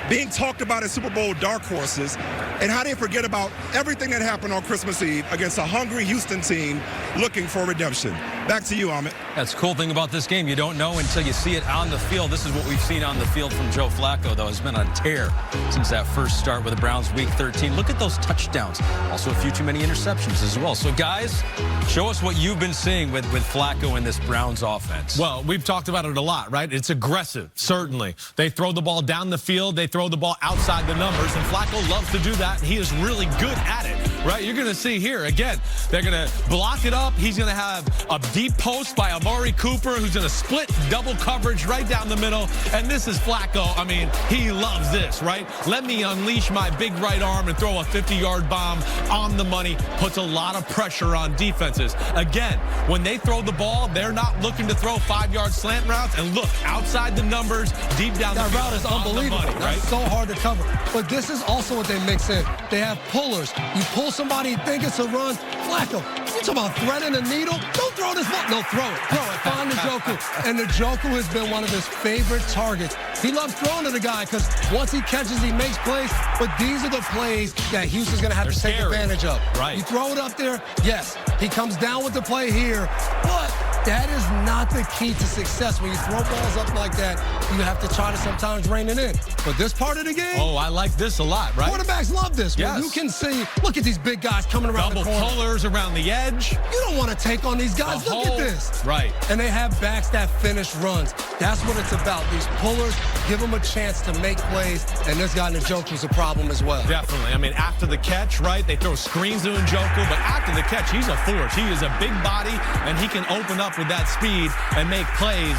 being talked about as Super Bowl dark horses, and how they forget about everything that happened on Christmas Eve against a hungry Houston team looking for redemption. Back to you, Amit. That's the cool thing about this game. You don't know until you see it on the field. This is what we've seen on the field from Joe Flacco, though. He's been on a tear since that first start with the Browns Week 13. Look at those touchdowns. Also a few too many interceptions as well. So, guys, show us what you've been seeing with Flacco in this Browns offense. Well, we've talked about it a lot, right? It's aggressive, certainly. They throw the ball down the field. They throw the ball outside the numbers, and Flacco loves to do that. He is really good at it. right? You're going to see here, again, they're going to block it up. He's going to have a deep post by Amari Cooper, who's going to split double coverage right down the middle. And this is Flacco. I mean, he loves this, right? Let me unleash my big right arm and throw a 50-yard bomb on the money. Puts a lot of pressure on defenses. Again, when they throw the ball, they're not looking to throw 5-yard slant routes. And look, outside the numbers, deep down the field. That route is unbelievable. Money, right? That's so hard to cover. But this is also what they mix in. They have pullers. You pull somebody, you think it's a run. Flacco, you talk about threading a needle? Don't throw this ball. No, throw it. Throw it. Find Njoku. And Njoku has been one of his favorite targets. He loves throwing to the guy because once he catches, he makes plays. But these are the plays that Houston's going to have to take advantage of. Right. You throw it up there, yes. He comes down with the play here. But that is not the key to success. When you throw balls up like that, you have to try to sometimes rein it in. But this part of the game... Oh, I like this a lot, right? Quarterbacks love this. Yes. When you can see, look at these big guys coming around the corner. Double pullers around the edge. You don't want to take on these guys. Look at this. Right. And they have backs that finish runs. That's what it's about. These pullers, give them a chance to make plays. And this guy Njoku's a problem as well. Definitely. I mean, after the catch, right, they throw screens to Njoku. But after the catch, he's a force. He is a big body, and he can open up with that speed and make plays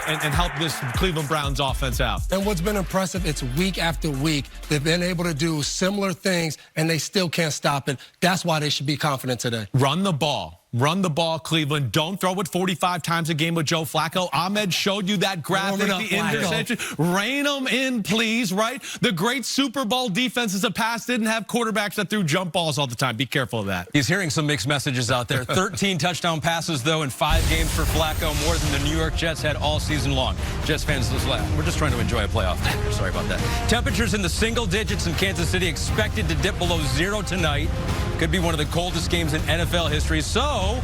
and help this Cleveland Browns offense out. And what's been impressive, it's week after week. They've been able to do similar things, and they still can't stop it. That's why they should be confident today. Run the ball. Run the ball, Cleveland. Don't throw it 45 times a game with Joe Flacco. Ahmed showed you that graphic, the interception. Rein them in, please, right? The great Super Bowl defenses of past didn't have quarterbacks that threw jump balls all the time. Be careful of that. He's hearing some mixed messages out there. 13 touchdown passes, though, in 5 games for Flacco, more than the New York Jets had all season long. Jets fans, we're just trying to enjoy a playoff. Sorry about that. Temperatures in the single digits in Kansas City, expected to dip below 0 tonight. Could be one of the coldest games in NFL history. So,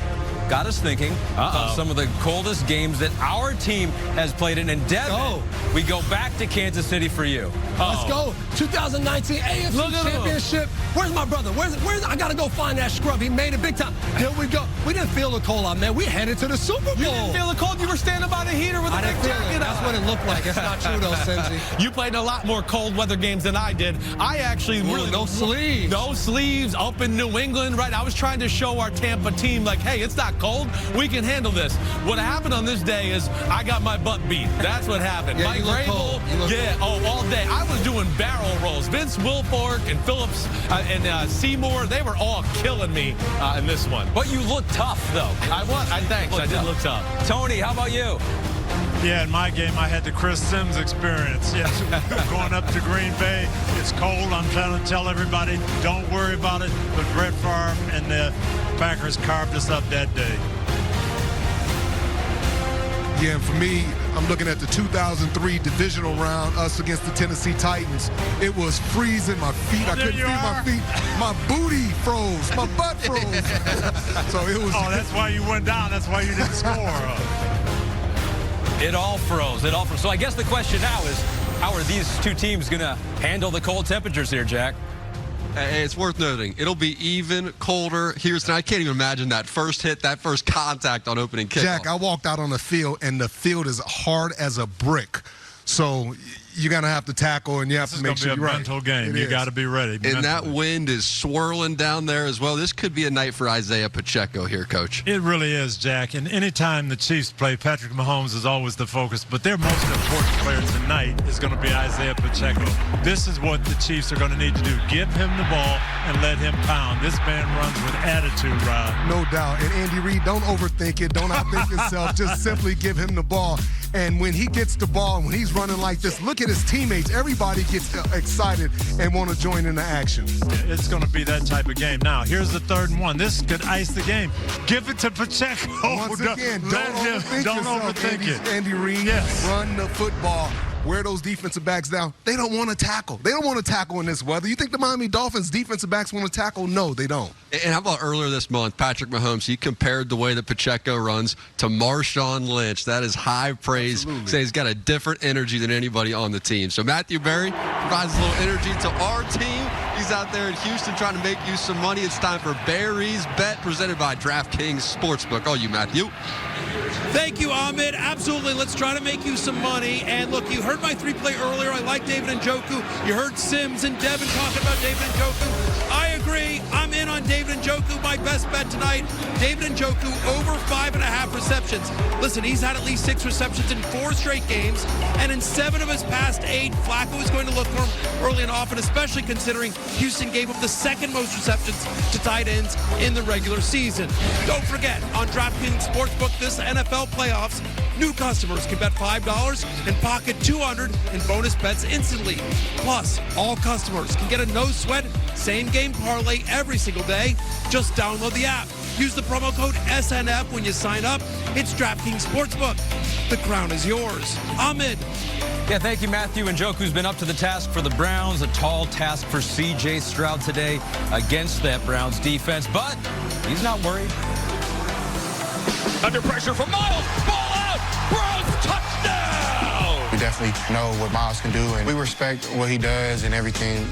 got us thinking about some of the coldest games that our team has played in. And Devin, we go back to Kansas City for you. Let's go. 2019 AFC Championship. Where's my brother? Where's I got to go find that scrub. He made it big time. Here we go. We didn't feel the cold out, man. We headed to the Super Bowl. You didn't feel the cold? You were standing by the heater with a big jacket on. That's what it looked like. It's not true, though, Simsy. You played a lot more cold weather games than I did. I actually really... No sleeves. No sleeves up in New England, right? I was trying to show our Tampa team, like, hey, it's not cold. We can handle this. What happened on this day is I got my butt beat. That's what happened. Yeah, Mike Vrabel, all day. I was doing barrel rolls. Vince Wilfork and Phillips and Seymour, they were all killing me in this one. But you look tough, though. Thanks. I did look tough. Tony, how about you? Yeah, in my game, I had the Chris Sims experience. Yes, going up to Green Bay, it's cold. I'm trying to tell everybody, don't worry about it. But Brett Favre and the Packers carved us up that day. Yeah, and for me, I'm looking at the 2003 divisional round, us against the Tennessee Titans. It was freezing. My feet, I couldn't feel my feet. My booty froze. My butt froze. So it was. Oh, that's why you went down. That's why you didn't score. It all froze. It all froze. So I guess the question now is, how are these two teams going to handle the cold temperatures here, Jack? Hey, it's worth noting, it'll be even colder here tonight. I can't even imagine that first hit, that first contact on opening kickoff. Jack, I walked out on the field, and the field is hard as a brick. So you're going to have to tackle, and you have to make sure you're right. It's going to be a mental game. You got to be ready. And that wind is swirling down there as well. This could be a night for Isaiah Pacheco here, Coach. It really is, Jack. And anytime the Chiefs play, Patrick Mahomes is always the focus. But their most important player tonight is going to be Isaiah Pacheco. This is what the Chiefs are going to need to do. Give him the ball and let him pound. This man runs with attitude, Rob. No doubt. And Andy Reid, don't overthink it. Don't outthink yourself. Just simply give him the ball. And when he gets the ball, and when he's running like this, look at his teammates. Everybody gets excited and want to join in the action. It's going to be that type of game. Now, here's the 3rd and 1. This could ice the game. Give it to Pacheco. Once again, don't overthink it. Andy Reid, run the football. Wear those defensive backs down. They don't want to tackle. They don't want to tackle in this weather. You think the Miami Dolphins defensive backs want to tackle? No, they don't. And how about earlier this month, Patrick Mahomes, he compared the way that Pacheco runs to Marshawn Lynch. That is high praise. Say he's got a different energy than anybody on the team. So Matthew Berry provides a little energy to our team. He's out there in Houston trying to make you some money. It's time for Barry's Bet, presented by DraftKings Sportsbook. Oh, you, Matthew. Thank you, Ahmed. Absolutely. Let's try to make you some money. And look, you heard my 3-play earlier. I like David Njoku. You heard Sims and Devin talking about David Njoku. I agree. I'm in on on David Njoku, my best bet tonight. David Njoku over 5.5 receptions. Listen, he's had at least 6 receptions in 4 straight games, and in 7 of his past 8, Flacco is going to look for him early and often, especially considering Houston gave up the 2nd most receptions to tight ends in the regular season. Don't forget, on DraftKings Sportsbook this NFL playoffs, new customers can bet $5 and pocket $200 in bonus bets instantly. Plus, all customers can get a no-sweat same-game parlay every single day. Just download the app. Use the promo code SNF when you sign up. It's DraftKings Sportsbook. The crown is yours. Ahmed. Yeah, thank you, Matthew. Njoku's been up to the task for the Browns. A tall task for C.J. Stroud today against that Browns defense, but he's not worried. Under pressure from Miles. Ball out. Browns touchdown. We definitely know what Miles can do, and we respect what he does and everything,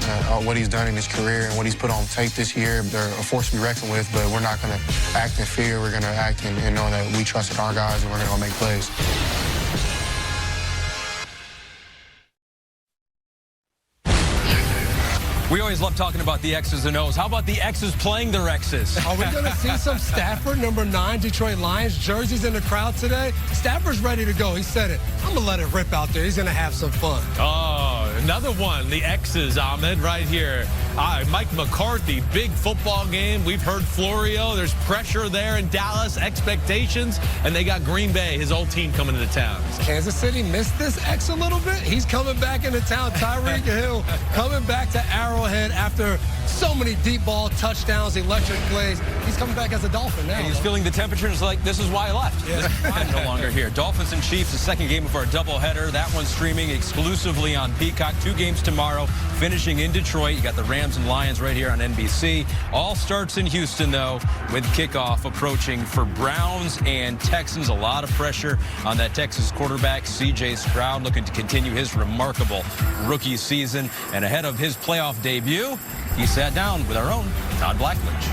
what he's done in his career and what he's put on tape this year. They're a force to be reckoned with, but we're not going to act in fear. We're going to act and know that we trusted our guys and we're going to go make plays. We always love talking about the X's and O's. How about the X's playing their X's? Are we going to see some Stafford, number 9, Detroit Lions jerseys in the crowd today? Stafford's ready to go. He said it. I'm going to let it rip out there. He's going to have some fun. Oh, another one. The X's, Ahmed, right here. Mike McCarthy, big football game. We've heard Florio. There's pressure there in Dallas, expectations, and they got Green Bay, his old team, coming into town. Kansas City missed this X a little bit. He's coming back into town. Tyreek Hill coming back to Arrowhead after so many deep ball touchdowns, electric plays. He's coming back as a Dolphin now. He's feeling the temperature and is like, this is why I left. Yeah. I'm no longer here. Dolphins and Chiefs, the second game of our doubleheader. That one's streaming exclusively on Peacock. 2 games tomorrow, finishing in Detroit. You got the Rams and Lions right here on NBC. All starts in Houston, though, with kickoff approaching for Browns and Texans. A lot of pressure on that Texas quarterback, C.J. Stroud, looking to continue his remarkable rookie season. And ahead of his playoff debut, he sat down with our own Todd Blackledge.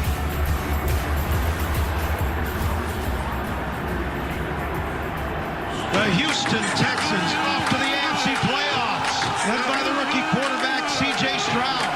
The Houston Texans off to the AFC playoffs, led by the rookie quarterback, C.J. Stroud.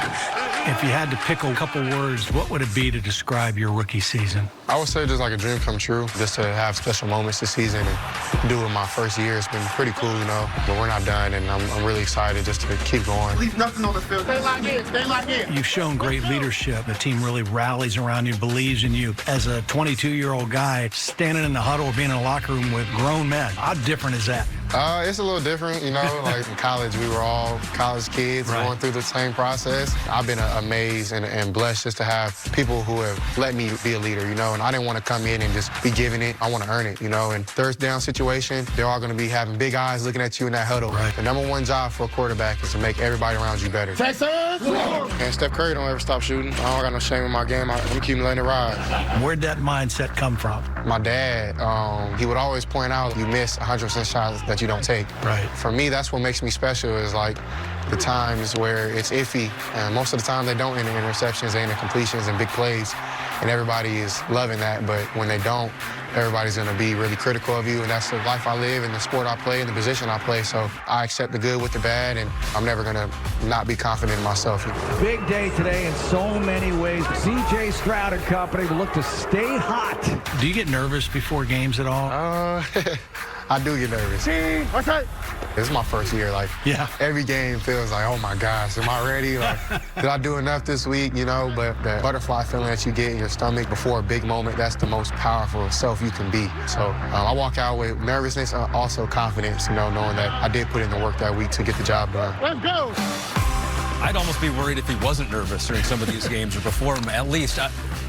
If you had to pick a couple words, what would it be to describe your rookie season? I would say just like a dream come true, just to have special moments this season and do it my first year. It's been pretty cool, you know, but we're not done, and I'm really excited just to keep going. Leave nothing on the field. Stay like it. Stay like it. You've shown great leadership. The team really rallies around you, believes in you. As a 22-year-old guy standing in the huddle or being in a locker room with grown men, how different is that? It's a little different, you know, like in college, we were all college kids going through the same process. I've been amazed and blessed just to have people who have let me be a leader, you know, and I didn't want to come in and just be giving it. I want to earn it, you know, and third down situation, they're all going to be having big eyes looking at you in that huddle. The number one job for a quarterback is to make everybody around you better. Texans! And Steph Curry don't ever stop shooting. I don't got no shame in my game. I'm keeping letting it ride. Where'd that mindset come from? My dad, he would always point out you miss 100% shots that you don't take. Right. For me, that's what makes me special is like the times where it's iffy. And most of the time they don't end in interceptions, they end in completions and big plays. And everybody is loving that, but when they don't, everybody's going to be really critical of you, and that's the life I live and the sport I play and the position I play. So I accept the good with the bad, and I'm never going to not be confident in myself. Big day today in so many ways. C.J. Stroud and company will look to stay hot. Do you get nervous before games at all? I do get nervous. Okay. This is my first year. Like, every game feels like, oh my gosh, am I ready? Like, did I do enough this week? You know, but the butterfly feeling that you get in your stomach before a big moment, that's the most powerful self you can be. So I walk out with nervousness, also confidence, you know, knowing that I did put in the work that week to get the job done. Let's go. I'd almost be worried if he wasn't nervous during some of these games or before him, at least.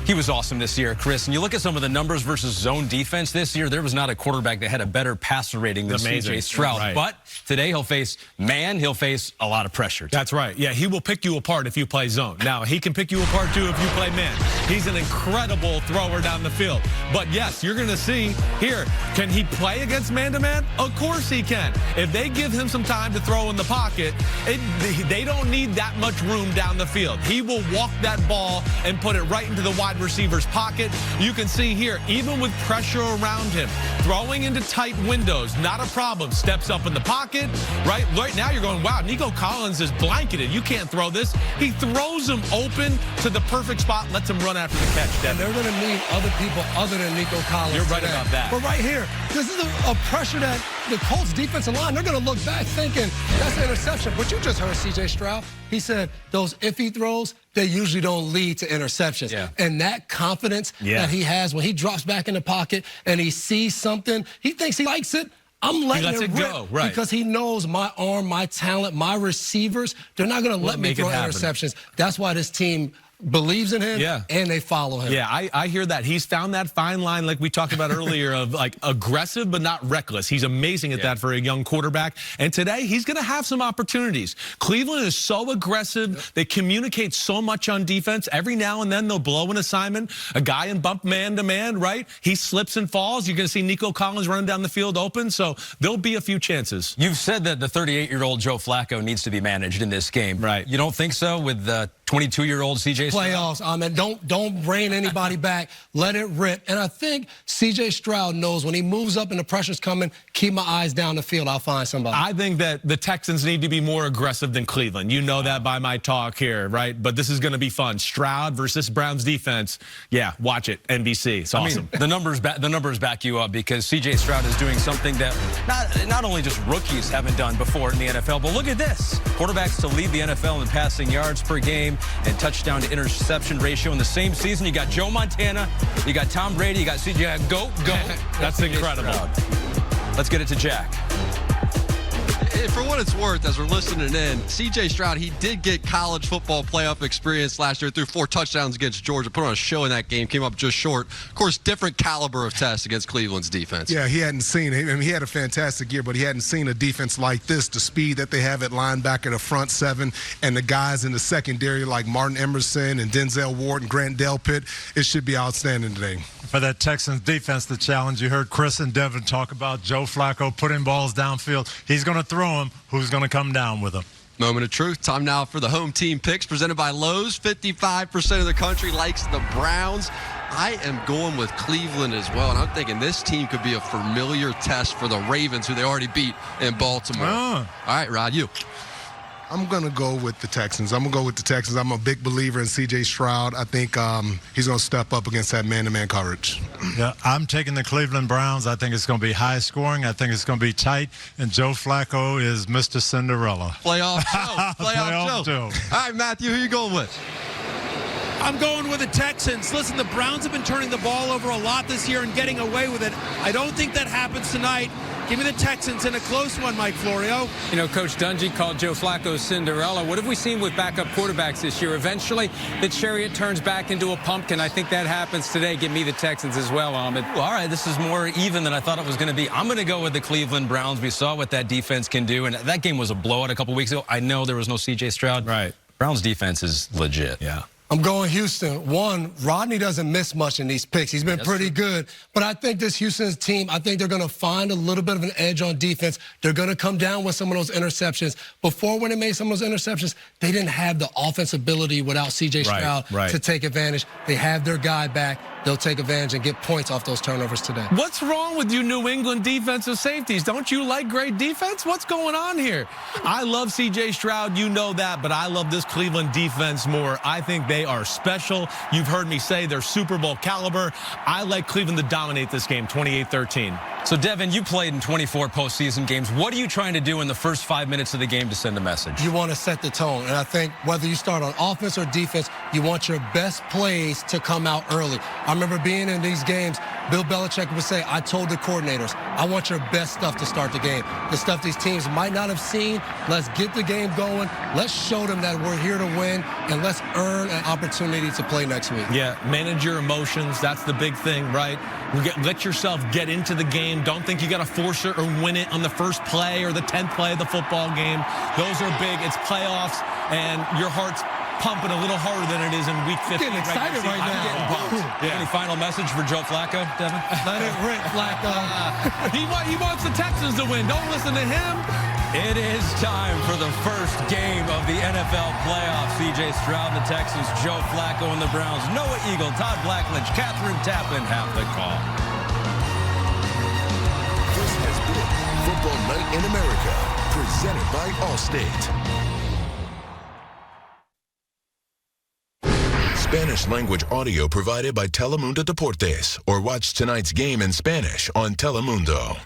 He was awesome this year, Chris. And you look at some of the numbers versus zone defense this year, there was not a quarterback that had a better passer rating than C.J. Stroud. Right. But today he'll face man, he'll face a lot of pressure. That's right. Yeah, he will pick you apart if you play zone. Now, he can pick you apart, too, if you play man. He's an incredible thrower down the field. But, yes, you're going to see here, can he play against man-to-man? Of course he can. If they give him some time to throw in the pocket, they don't need that much room down the field. He will walk that ball and put it right into the wide wide receiver's pocket. You can see here, even with pressure around him, throwing into tight windows, not a problem. Steps up in the pocket, right? Right now you're going, wow, Nico Collins is blanketed. You can't throw this. He throws him open to the perfect spot, lets him run after the catch. And they're going to need other people other than Nico Collins. You're right about that. But right here, this is a pressure that the Colts defensive line, they're going to look back thinking that's an interception. But you just heard C.J. Stroud. He said those iffy throws, they usually don't lead to interceptions. Yeah. And that confidence that he has when he drops back in the pocket and he sees something, he thinks he likes it. I'm letting it go, right? Because he knows my arm, my talent, my receivers, they're not going to let me throw interceptions. That's why this team believes in him, and they follow him. Yeah, I hear that. He's found that fine line like we talked about earlier of like aggressive but not reckless. He's amazing at that for a young quarterback. And today he's going to have some opportunities. Cleveland is so aggressive. They communicate so much on defense. Every now and then they'll blow an assignment. A guy in bump man-to-man, right? He slips and falls. You're going to see Nico Collins running down the field open. So there'll be a few chances. You've said that the 38-year-old Joe Flacco needs to be managed in this game. Right. You don't think so with the 22-year-old C.J. Stroud? Playoffs, don't rein anybody back. Let it rip. And I think C.J. Stroud knows when he moves up and the pressure's coming, keep my eyes down the field. I'll find somebody. I think that the Texans need to be more aggressive than Cleveland. You know that by my talk here, right? But this is going to be fun. Stroud versus Browns defense. Yeah, watch it. NBC. It's awesome. I mean, the numbers back you up because C.J. Stroud is doing something that not only just rookies haven't done before in the NFL, but look at this. Quarterbacks to lead the NFL in passing yards per game and touchdown to interception ratio in the same season. You got Joe Montana, you got Tom Brady, you got C.J. Go. That's incredible. Let's get it to Jack. For what it's worth, as we're listening in, C.J. Stroud, he did get college football playoff experience last year, threw 4 touchdowns against Georgia, put on a show in that game, came up just short. Of course, different caliber of test against Cleveland's defense. Yeah, he hadn't seen it. I mean, he had a fantastic year, but he hadn't seen a defense like this. The speed that they have at linebacker, the front seven, and the guys in the secondary like Martin Emerson and Denzel Ward and Grant Delpit, it should be outstanding today. For that Texans defense, the challenge, you heard Chris and Devin talk about Joe Flacco putting balls downfield. He's going to throw them. Who's going to come down with them? Moment of truth. Time now for the home team picks presented by Lowe's. 55% of the country likes the Browns. I am going with Cleveland as well, and I'm thinking this team could be a familiar test for the Ravens, who they already beat in Baltimore. All right, Rod, you. I'm going to go with the Texans. I'm a big believer in C.J. Stroud. I think he's going to step up against that man-to-man coverage. Yeah, I'm taking the Cleveland Browns. I think it's going to be high scoring. I think it's going to be tight. And Joe Flacco is Mr. Cinderella. Playoff Joe. Playoff Joe. All right, Matthew, who are you going with? I'm going with the Texans. Listen, the Browns have been turning the ball over a lot this year and getting away with it. I don't think that happens tonight. Give me the Texans in a close one, Mike Florio. You know, Coach Dungy called Joe Flacco Cinderella. What have we seen with backup quarterbacks this year? Eventually, the chariot turns back into a pumpkin. I think that happens today. Give me the Texans as well, Ahmed. Well, all right, this is more even than I thought it was going to be. I'm going to go with the Cleveland Browns. We saw what that defense can do, and that game was a blowout a couple weeks ago. I know there was no C.J. Stroud. Right. Browns defense is legit. Yeah. I'm going Houston. One, Rodney doesn't miss much in these picks. He's been pretty good. But I think this Houston's team, I think they're going to find a little bit of an edge on defense. They're going to come down with some of those interceptions. Before, when they made some of those interceptions, they didn't have the offense ability without C.J. Stroud to take advantage. They have their guy back. They'll take advantage and get points off those turnovers today. What's wrong with you New England defensive safeties? Don't you like great defense? What's going on here? I love C.J. Stroud. You know that, but I love this Cleveland defense more. I think they are special. You've heard me say they're Super Bowl caliber. I like Cleveland to dominate this game, 28-13. So, Devin, you played in 24 postseason games. What are you trying to do in the first 5 minutes of the game to send a message? You want to set the tone. And I think whether you start on offense or defense, you want your best plays to come out early. I remember being in these games, Bill Belichick would say, I told the coordinators, I want your best stuff to start the game. The stuff these teams might not have seen. Let's get the game going. Let's show them that we're here to win, and let's earn an opportunity to play next week. Yeah, manage your emotions. That's the big thing, right? Let yourself get into the game. Don't think you got to force it or win it on the first play or the 10th play of the football game. Those are big. It's playoffs, and your heart's pumping a little harder than it is in week 15. I'm getting excited right now. I'm getting pumped. Any final message for Joe Flacco, Devin? Let it rip, Flacco. He wants the Texans to win. Don't listen to him. It is time for the first game of the NFL playoffs. C.J. Stroud and the Texans, Joe Flacco and the Browns, Noah Eagle, Todd Blackledge, Catherine Tappan have the call. This has been Football Night in America, presented by Allstate. Spanish language audio provided by Telemundo Deportes, or watch tonight's game in Spanish on Telemundo.